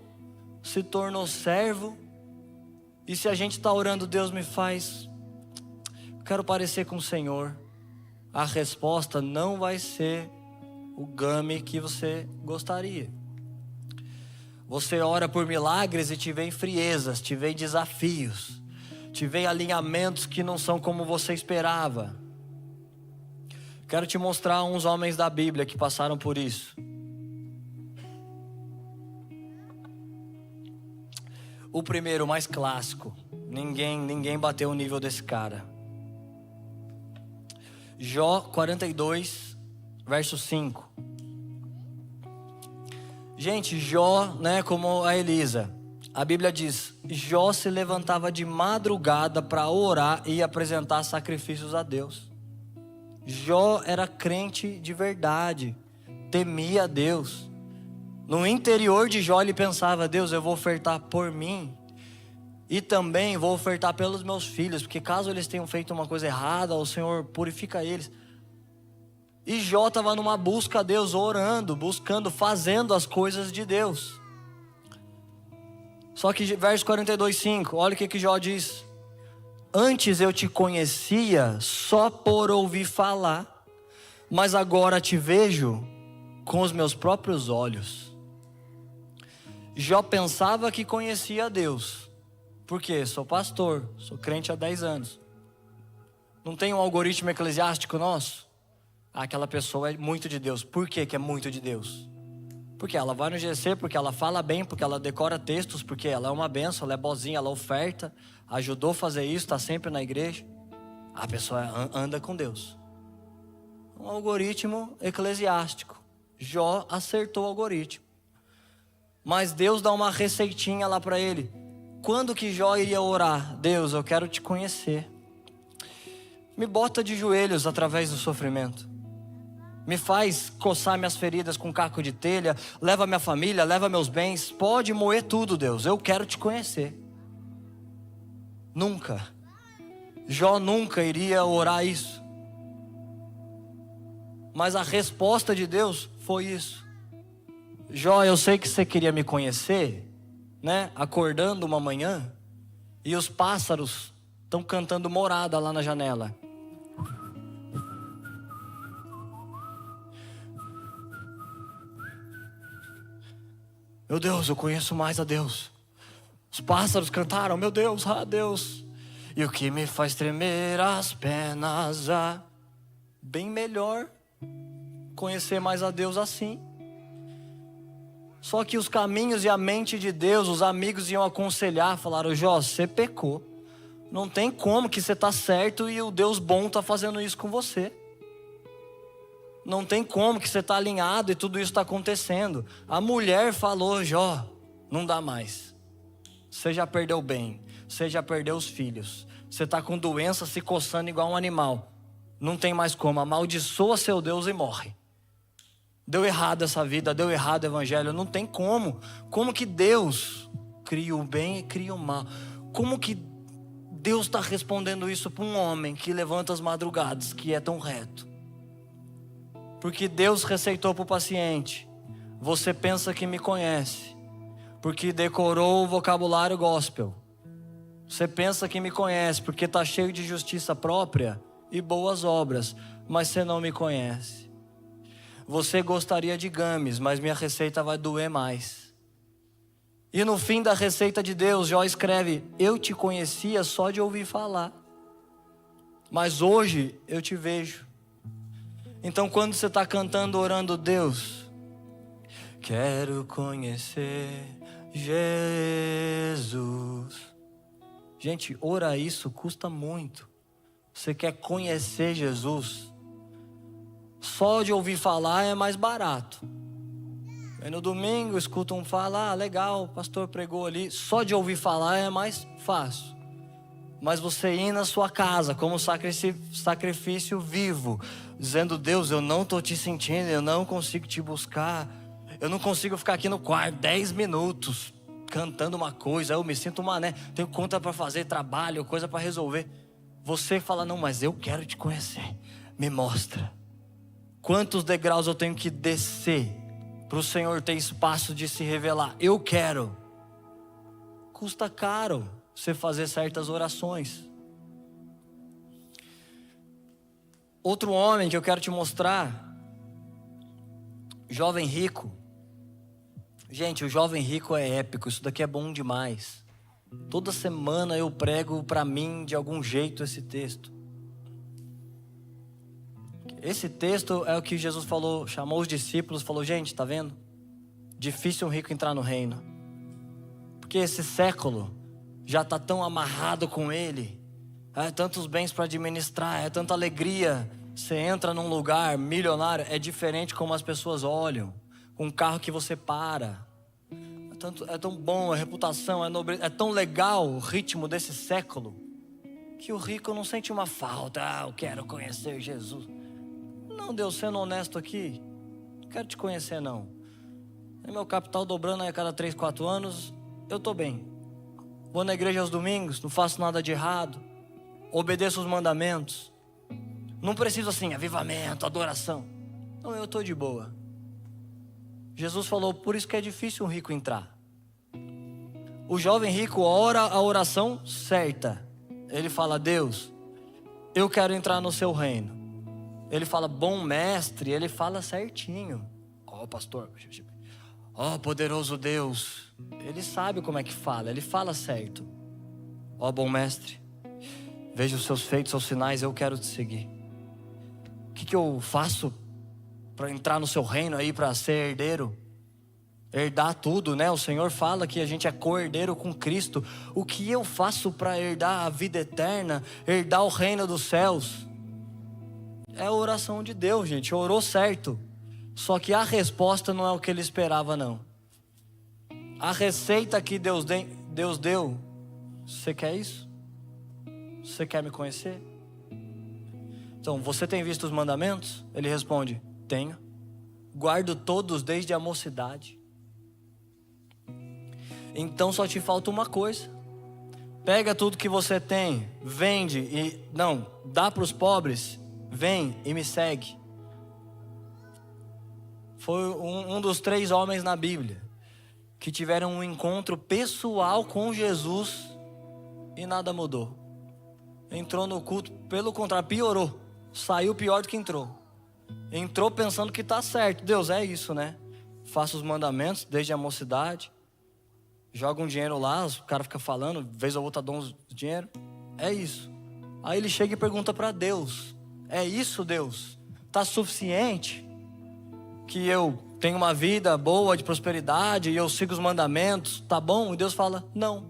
se tornou servo. E se a gente está orando, Deus me faz, quero parecer com o Senhor, a resposta não vai ser o game que você gostaria. Você ora por milagres e te vem friezas, te vem desafios, te vem alinhamentos que não são como você esperava. Quero te mostrar uns homens da Bíblia que passaram por isso. O primeiro, o mais clássico, ninguém bateu o nível desse cara. Jó 42, verso 5. Gente, Jó, como a Elisa, a Bíblia diz, Jó se levantava de madrugada para orar e apresentar sacrifícios a Deus. Jó era crente de verdade, temia a Deus. No interior de Jó ele pensava, Deus, eu vou ofertar por mim e também vou ofertar pelos meus filhos, porque caso eles tenham feito uma coisa errada, o Senhor purifica eles. E Jó estava numa busca a Deus, orando, buscando, fazendo as coisas de Deus. Só que verso 42:5, olha o que Jó diz. Antes eu te conhecia só por ouvir falar, mas agora te vejo com os meus próprios olhos. Jó pensava que conhecia a Deus. Por quê? Sou pastor, sou crente há 10 anos. Não tem um algoritmo eclesiástico nosso? Aquela pessoa é muito de Deus. Por que é muito de Deus? Porque ela vai no GC, porque ela fala bem, porque ela decora textos, porque ela é uma bênção, ela é boazinha, ela oferta, ajudou a fazer isso, está sempre na igreja. A pessoa anda com Deus. Um algoritmo eclesiástico. Jó acertou o algoritmo. Mas Deus dá uma receitinha lá para ele. Quando que Jó iria orar? Deus, eu quero te conhecer. Me bota de joelhos através do sofrimento. Me faz coçar minhas feridas com caco de telha. Leva minha família, leva meus bens. Pode moer tudo, Deus. Eu quero te conhecer. Nunca. Jó nunca iria orar isso. Mas a resposta de Deus foi isso. Jó, eu sei que você queria me conhecer, né? Acordando uma manhã e os pássaros estão cantando morada lá na janela. Meu Deus, eu conheço mais a Deus. Os pássaros cantaram, meu Deus, ah Deus. E o que me faz tremer as pernas, bem melhor conhecer mais a Deus assim. Só que os caminhos e a mente de Deus, os amigos iam aconselhar, falaram, Jó, você pecou. Não tem como que você está certo e o Deus bom está fazendo isso com você. Não tem como que você está alinhado e tudo isso está acontecendo. A mulher falou, Jó, não dá mais. Você já perdeu o bem, você já perdeu os filhos. Você está com doença se coçando igual um animal. Não tem mais como, amaldiçoa seu Deus e morre. Deu errado essa vida, deu errado o evangelho, não tem como. Como que Deus cria o bem e cria o mal? Como que Deus está respondendo isso para um homem que levanta as madrugadas, que é tão reto? Porque Deus receitou para o paciente, você pensa que me conhece, porque decorou o vocabulário gospel. Você pensa que me conhece, porque está cheio de justiça própria e boas obras, mas você não me conhece. Você gostaria de games, mas minha receita vai doer mais. E no fim da receita de Deus, Jó escreve, eu te conhecia só de ouvir falar, mas hoje eu te vejo. Então quando você está cantando, orando, Deus, quero conhecer Jesus. Gente, orar isso custa muito. Você quer conhecer Jesus? Só de ouvir falar é mais barato. Aí no domingo escuta um falar, legal, o pastor pregou ali. Só de ouvir falar é mais fácil. Mas você ir na sua casa como sacrifício vivo, dizendo, Deus, eu não estou te sentindo, eu não consigo te buscar. Eu não consigo ficar aqui no quarto 10 minutos cantando uma coisa, eu me sinto mané, tenho conta para fazer, trabalho, coisa para resolver. Você fala, não, mas eu quero te conhecer, me mostra. Quantos degraus eu tenho que descer para o Senhor ter espaço de se revelar? Eu quero. Custa caro você fazer certas orações. Outro homem que eu quero te mostrar, jovem rico. Gente, o jovem rico é épico, isso daqui é bom demais. Toda semana eu prego para mim de algum jeito esse texto. Esse texto é o que Jesus falou, chamou os discípulos, falou, gente, tá vendo? Difícil um rico entrar no reino. Porque esse século já está tão amarrado com ele. É tantos bens para administrar, é tanta alegria. Você entra num lugar milionário, é diferente como as pessoas olham. Um carro que você para. É tão bom, a reputação, é tão legal o ritmo desse século, que o rico não sente uma falta. Eu quero conhecer Jesus. Não, Deus, sendo honesto aqui, não quero te conhecer não. Meu capital dobrando aí a cada 3, 4 anos, eu estou bem. Vou na igreja aos domingos, não faço nada de errado, obedeço os mandamentos. Não preciso assim, avivamento, adoração. Não, eu estou de boa. Jesus falou, por isso que é difícil um rico entrar. O jovem rico ora a oração certa. Ele fala, Deus, eu quero entrar no seu reino. Ele fala, bom mestre, ele fala certinho. Ó, pastor, ó, poderoso Deus. Ele sabe como é que fala, ele fala certo. Ó, bom mestre, veja os seus feitos, seus sinais, eu quero te seguir. O que eu faço para entrar no seu reino aí, para ser herdeiro? Herdar tudo, né? O Senhor fala que a gente é co-herdeiro com Cristo. O que eu faço para herdar a vida eterna, herdar o reino dos céus? É a oração de Deus, gente, orou certo. Só que a resposta não é o que ele esperava, não. a receita que Deus deu, você quer isso? Você quer me conhecer? Então, você tem visto os mandamentos? Ele responde, tenho. Guardo todos desde a mocidade. Então só te falta uma coisa. Pega tudo que você tem, vende e dá para os pobres, vem e me segue. Foi um dos 3 homens na Bíblia que tiveram um encontro pessoal com Jesus e nada mudou. Entrou no culto, pelo contrário, piorou. Saiu pior do que entrou. Entrou pensando que está certo. Deus, é isso, né? Faça os mandamentos desde a mocidade. Joga um dinheiro lá, o cara fica falando, vez ou outra dá uns dinheiro. É isso. Aí ele chega e pergunta para Deus, é isso, Deus? Está suficiente? Que eu tenho uma vida boa de prosperidade e eu sigo os mandamentos, tá bom? E Deus fala, não.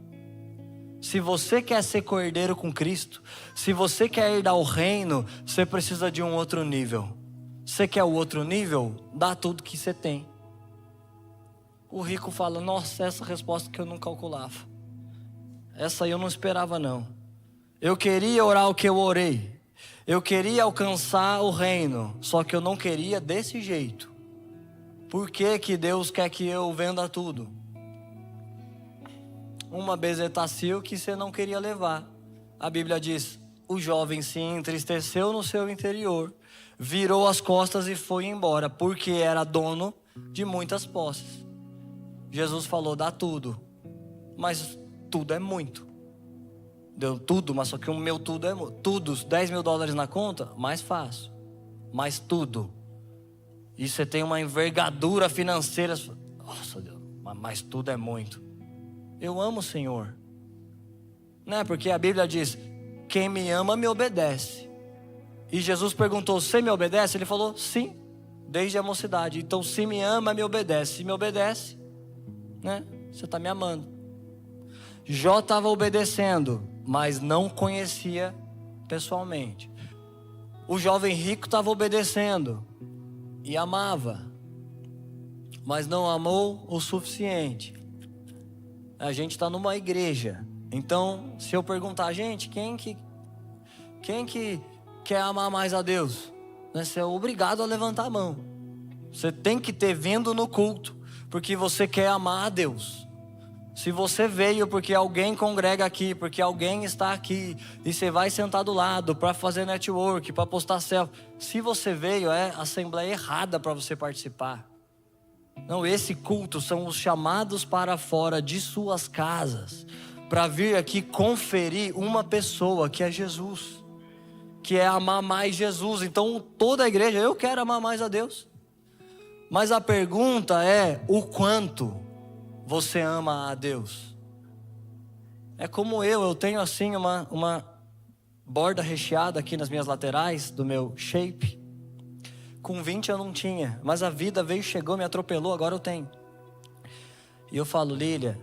Se você quer ser cordeiro com Cristo, se você quer herdar o reino, você precisa de um outro nível. Você quer o outro nível? Dá tudo que você tem. O rico fala, nossa, essa resposta que eu não calculava. Essa aí eu não esperava não. Eu queria orar o que eu orei. Eu queria alcançar o reino, só que eu não queria desse jeito. Por que que Deus quer que eu venda tudo? Uma bezetacil que você não queria levar. A Bíblia diz, o jovem se entristeceu no seu interior, virou as costas e foi embora, porque era dono de muitas posses. Jesus falou, dá tudo, mas tudo é muito. Deu tudo, mas só que o meu tudo é tudo, $10.000 na conta, mais fácil. Mas tudo. E você tem uma envergadura financeira. Nossa Deus, mas tudo é muito. Eu amo o Senhor. Não é porque a Bíblia diz, quem me ama me obedece. E Jesus perguntou, você me obedece? Ele falou, sim, desde a mocidade. Então se me ama, me obedece. Se me obedece, né? Você está me amando. Jó estava obedecendo, mas não conhecia pessoalmente. O jovem rico estava obedecendo e amava, mas não amou o suficiente. A gente está numa igreja, então se eu perguntar, gente, quem que quer amar mais a Deus? Você é obrigado a levantar a mão. Você tem que ter vindo no culto, porque você quer amar a Deus. Se você veio porque alguém congrega aqui, porque alguém está aqui, e você vai sentar do lado para fazer network, para postar selfie. Se você veio, é a assembleia errada para você participar. Não, esse culto são os chamados para fora de suas casas, para vir aqui conferir uma pessoa que é Jesus, que é amar mais Jesus. Então toda a igreja, eu quero amar mais a Deus. Mas a pergunta é, o quanto você ama a Deus? É como eu tenho assim uma borda recheada aqui nas minhas laterais do meu shape. Com 20 eu não tinha, mas a vida veio, chegou, me atropelou, agora eu tenho. E eu falo, Lília,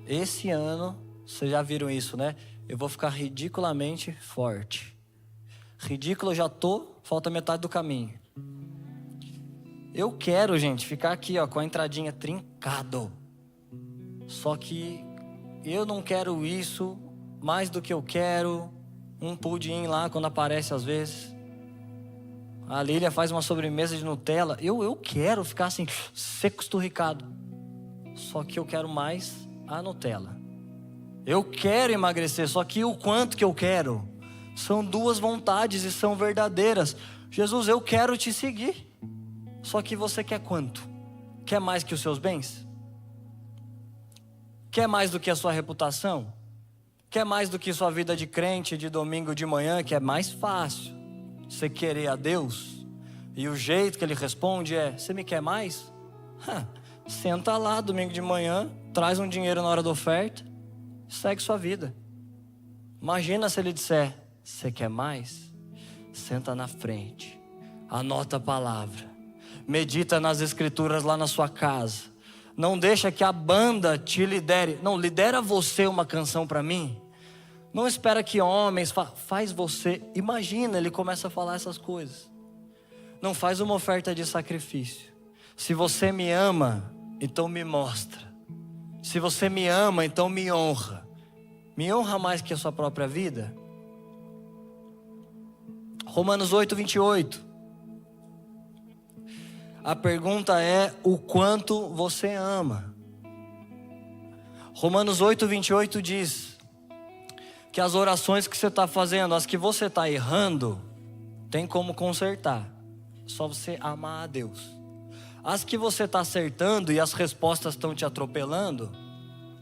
esse ano, vocês já viram isso, né? Eu vou ficar ridiculamente forte. Ridículo eu já tô, falta metade do caminho. Eu quero, gente, ficar aqui, ó, com a entradinha trincado. Só que eu não quero isso mais do que eu quero um pudim lá quando aparece às vezes. A Lília faz uma sobremesa de Nutella. Eu quero ficar assim, seco, esturricado. Só que eu quero mais a Nutella. Eu quero emagrecer, só que o quanto que eu quero? São duas vontades e são verdadeiras. Jesus, eu quero te seguir. Só que você quer quanto? Quer mais que os seus bens? Quer mais do que a sua reputação? Quer mais do que sua vida de crente de domingo de manhã, que é mais fácil você querer a Deus? E o jeito que Ele responde é, você me quer mais? Senta lá domingo de manhã, traz um dinheiro na hora da oferta, segue sua vida. Imagina se Ele disser, você quer mais? Senta na frente, anota a palavra, medita nas escrituras lá na sua casa. Não deixa que a banda te lidere. Não, lidera você uma canção para mim. Não espera que homens faz você. Imagina, ele começa a falar essas coisas. Não faz uma oferta de sacrifício. Se você me ama, então me mostra. Se você me ama, então me honra. Me honra mais que a sua própria vida? Romanos 8:28. A pergunta é: o quanto você ama? Romanos 8:28 diz que as orações que você está fazendo, as que você está errando, tem como consertar. Só você amar a Deus. As que você está acertando e as respostas estão te atropelando,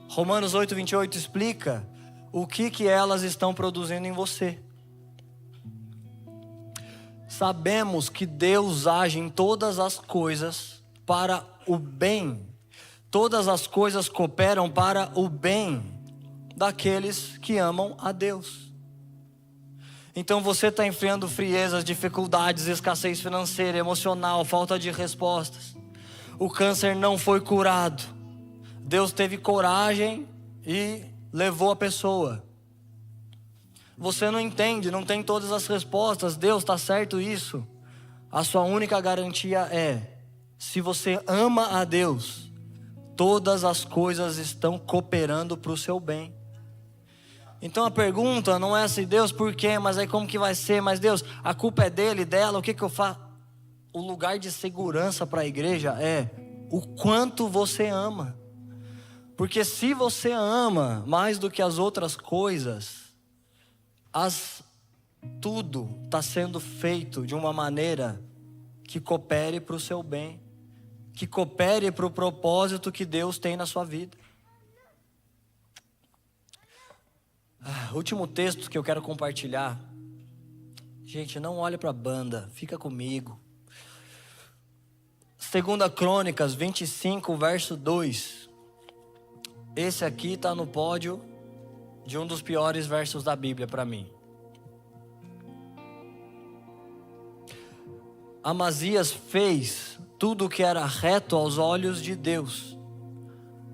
Romanos 8:28 explica o que elas estão produzindo em você. Sabemos que Deus age em todas as coisas para o bem. Todas as coisas cooperam para o bem daqueles que amam a Deus. Então você está enfrentando friezas, dificuldades, escassez financeira, emocional, falta de respostas. O câncer não foi curado. Deus teve coragem e levou a pessoa. Você não entende, não tem todas as respostas. Deus, está certo isso? A sua única garantia é: se você ama a Deus, todas as coisas estão cooperando para o seu bem. Então a pergunta não é assim: Deus, por quê? Mas aí como que vai ser? Mas Deus, a culpa é dele, dela, o que eu faço? O lugar de segurança para a igreja é o quanto você ama. Porque se você ama mais do que as outras coisas, tudo está sendo feito de uma maneira que coopere para o seu bem, que coopere para o propósito que Deus tem na sua vida. Último texto que eu quero compartilhar. Gente, não olhe para a banda, fica comigo. 2 Crônicas 25, verso 2. Esse aqui está no pódio de um dos piores versos da Bíblia para mim. Amazias fez tudo o que era reto aos olhos de Deus,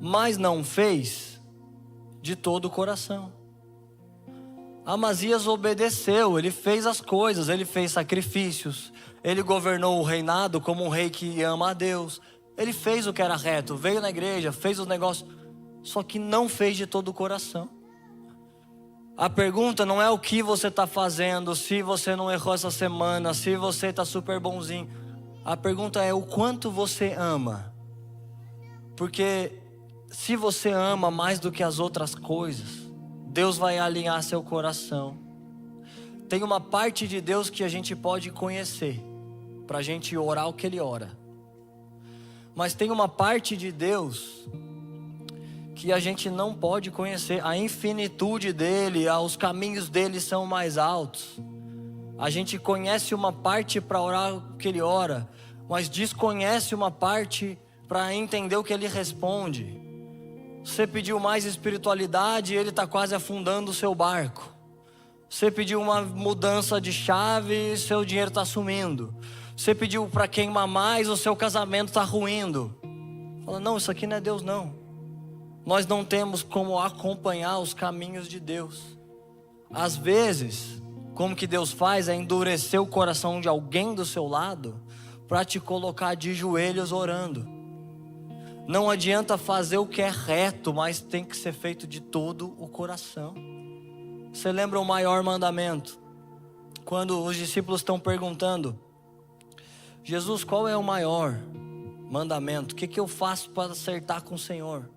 mas não fez de todo o coração. Amazias obedeceu, ele fez as coisas, ele fez sacrifícios, ele governou o reinado como um rei que ama a Deus. Ele fez o que era reto, veio na igreja, fez os negócios, só que não fez de todo o coração. A pergunta não é o que você está fazendo, se você não errou essa semana, se você está super bonzinho. A pergunta é o quanto você ama. Porque se você ama mais do que as outras coisas, Deus vai alinhar seu coração. Tem uma parte de Deus que a gente pode conhecer, para a gente orar o que Ele ora. Mas tem uma parte de Deus que a gente não pode conhecer. A infinitude dele, os caminhos dele são mais altos. A gente conhece uma parte para orar o que ele ora, mas desconhece uma parte para entender o que ele responde. Você pediu mais espiritualidade e ele está quase afundando o seu barco. Você pediu uma mudança de chave e seu dinheiro está sumindo. Você pediu para queimar mais, o seu casamento está ruindo. Fala, não, isso aqui não é Deus não. Nós não temos como acompanhar os caminhos de Deus. Às vezes, como que Deus faz é endurecer o coração de alguém do seu lado para te colocar de joelhos orando. Não adianta fazer o que é reto, mas tem que ser feito de todo o coração. Você lembra o maior mandamento? Quando os discípulos estão perguntando: Jesus, qual é o maior mandamento? O que eu faço para acertar com o Senhor?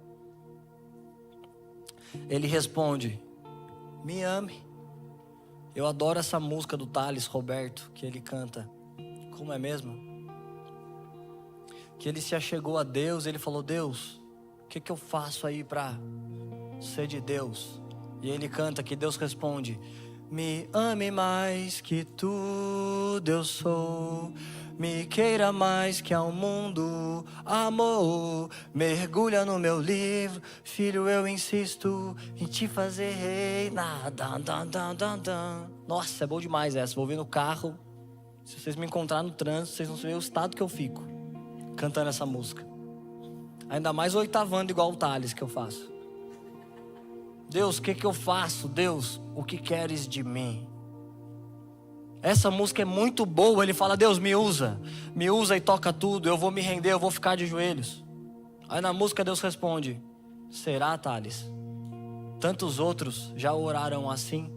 Ele responde: me ame. Eu adoro essa música do Thales Roberto, que ele canta. Como é mesmo? Que ele se achegou a Deus, ele falou: Deus, o que eu faço aí para ser de Deus? E ele canta que Deus responde: me ame mais que tudo eu sou. Me queira mais que ao mundo, amor. Mergulha no meu livro, filho, eu insisto em te fazer reinar. Nossa, é bom demais essa. Vou ouvir no carro. Se vocês me encontrarem no trânsito, vocês vão ver o estado que eu fico cantando essa música. Ainda mais oitavando igual o Thales que eu faço. Deus, o que eu faço? Deus, o que queres de mim? Essa música é muito boa. Ele fala: Deus, me usa e toca tudo. Eu vou me render, eu vou ficar de joelhos. Aí na música Deus responde: Será, Thales? Tantos outros já oraram assim.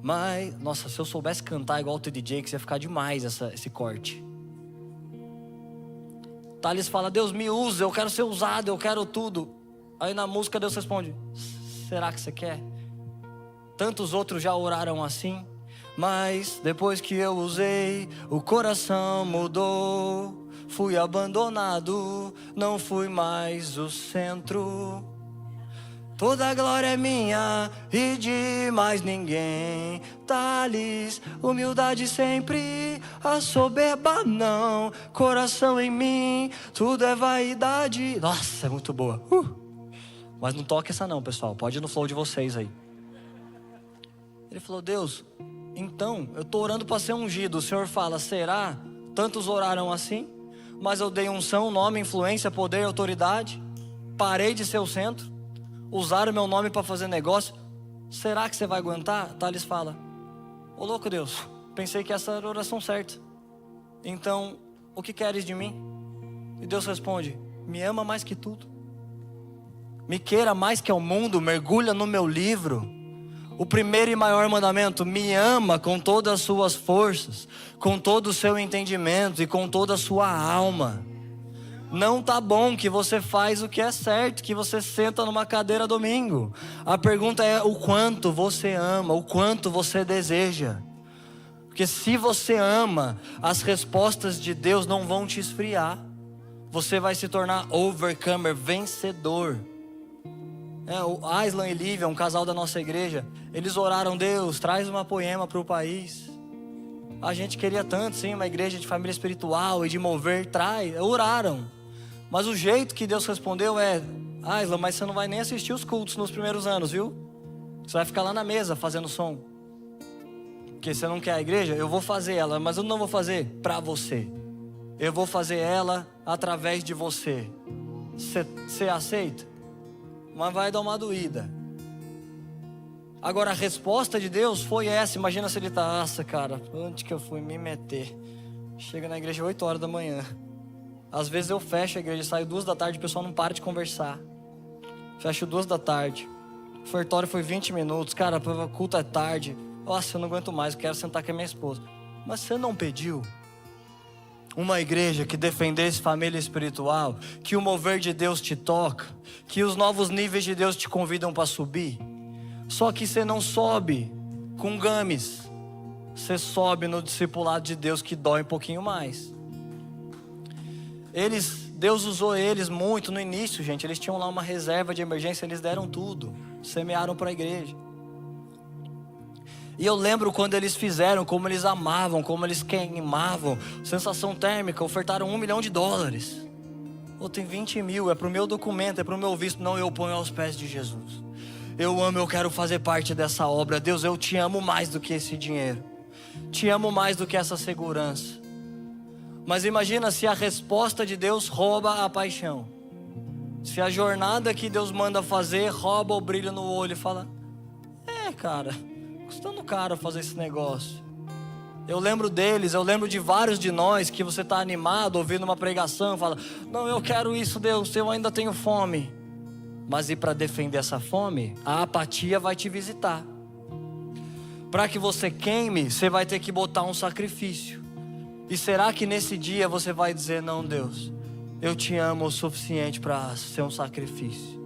Mas, nossa, se eu soubesse cantar igual o TD Jakes, ia ficar demais esse corte. Thales fala, Deus me usa, eu quero ser usado, eu quero tudo. Aí na música Deus responde, será que você quer? Tantos outros já oraram assim. Mas depois que eu usei, o coração mudou. Fui abandonado, não fui mais o centro. Toda a glória é minha e de mais ninguém. Thales, humildade sempre, a soberba não. Coração em mim, tudo é vaidade. Nossa, é muito boa. Mas não toque essa não, pessoal, pode ir no flow de vocês aí. Ele falou, Deus, então, eu estou orando para ser ungido. O Senhor fala, será? Tantos oraram assim, mas eu dei unção, nome, influência, poder e autoridade. Parei de ser o centro. Usaram meu nome para fazer negócio. Será que você vai aguentar? Thales fala, ô louco Deus, pensei que essa era a oração certa. Então, o que queres de mim? E Deus responde, me ama mais que tudo. Me queira mais que ao mundo, mergulha no meu livro. O primeiro e maior mandamento, me ama com todas as suas forças, com todo o seu entendimento e com toda a sua alma. Não tá bom que você faz o que é certo, que você senta numa cadeira domingo. A pergunta é o quanto você ama, o quanto você deseja. Porque se você ama, as respostas de Deus não vão te esfriar. Você vai se tornar overcomer, vencedor. O Aislan e Lívia, um casal da nossa igreja, eles oraram, Deus, traz uma poema para o país. A gente queria tanto, sim, uma igreja de família espiritual e de mover, oraram. Mas o jeito que Deus respondeu é, Aislan, mas você não vai nem assistir os cultos nos primeiros anos, viu? Você vai ficar lá na mesa fazendo som. Porque você não quer a igreja? Eu vou fazer ela, mas eu não vou fazer para você. Eu vou fazer ela através de você. Você aceita? Mas vai dar uma doída. Agora a resposta de Deus foi essa. Imagina se ele tá, nossa cara, onde que eu fui me meter? Chega na igreja 8 horas da manhã. Às vezes eu fecho a igreja, saio 2 da tarde, o pessoal não para de conversar. Fecho 2 da tarde. O ofertório foi 20 minutos, cara, o culto é tarde. Nossa, eu não aguento mais, eu quero sentar com a minha esposa. Mas você não pediu uma igreja que defendesse família espiritual, que o mover de Deus te toca, que os novos níveis de Deus te convidam para subir? Só que você não sobe com games, você sobe no discipulado de Deus que dói um pouquinho mais. Deus usou eles muito no início, gente. Eles tinham lá uma reserva de emergência, eles deram tudo, semearam para a igreja. E eu lembro quando eles fizeram, como eles amavam, como eles queimavam, sensação térmica, ofertaram $1 milhão. Ou tem 20 mil, é para o meu documento, é para o meu visto. Não, eu ponho aos pés de Jesus. Eu amo, eu quero fazer parte dessa obra. Deus, eu te amo mais do que esse dinheiro. Te amo mais do que essa segurança. Mas imagina se a resposta de Deus rouba a paixão. Se a jornada que Deus manda fazer rouba o brilho no olho e fala, cara, custando caro fazer esse negócio. Eu lembro deles, eu lembro de vários de nós que você está animado ouvindo uma pregação, fala, não, eu quero isso, Deus, eu ainda tenho fome. Mas e para defender essa fome, a apatia vai te visitar. Para que você queime, você vai ter que botar um sacrifício. E será que nesse dia você vai dizer, não, Deus, eu te amo o suficiente para ser um sacrifício.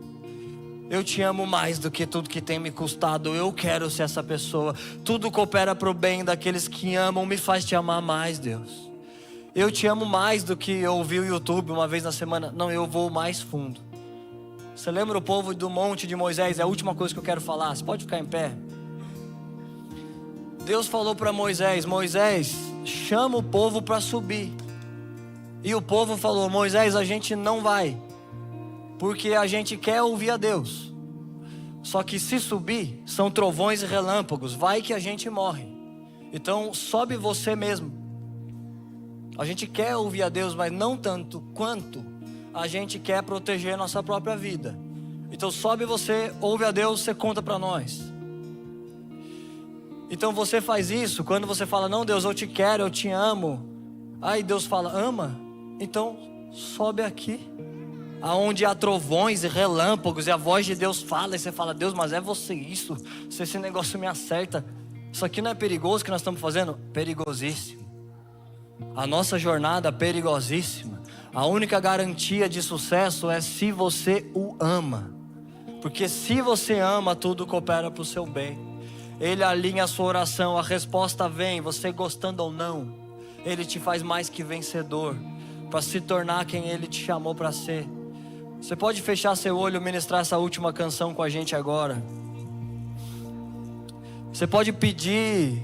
Eu te amo mais do que tudo que tem me custado. Eu quero ser essa pessoa. Tudo coopera para o bem daqueles que amam, me faz te amar mais, Deus. Eu te amo mais do que eu ouvi o YouTube uma vez na semana. Não, eu vou mais fundo. Você lembra o povo do monte de Moisés? É a última coisa que eu quero falar. Você pode ficar em pé. Deus falou para Moisés, Moisés, chama o povo para subir. E o povo falou, Moisés, a gente não vai, porque a gente quer ouvir a Deus. Só que se subir, são trovões e relâmpagos, vai que a gente morre. Então sobe você mesmo. A gente quer ouvir a Deus, mas não tanto quanto a gente quer proteger nossa própria vida. Então sobe você, ouve a Deus, você conta para nós. Então você faz isso, quando você fala, não, Deus, eu te quero, eu te amo. Aí Deus fala, ama? Então sobe aqui. aonde há trovões e relâmpagos e a voz de Deus fala e você fala: Deus, mas é você isso? Se esse negócio me acerta, isso aqui não é perigoso que nós estamos fazendo? Perigosíssimo. A nossa jornada é perigosíssima. A única garantia de sucesso é se você o ama, porque se você ama, tudo coopera para o seu bem. Ele alinha a sua oração, a resposta vem, você gostando ou não. Ele te faz mais que vencedor, para se tornar quem Ele te chamou para ser. Você pode fechar seu olho e ministrar essa última canção com a gente agora. Você pode pedir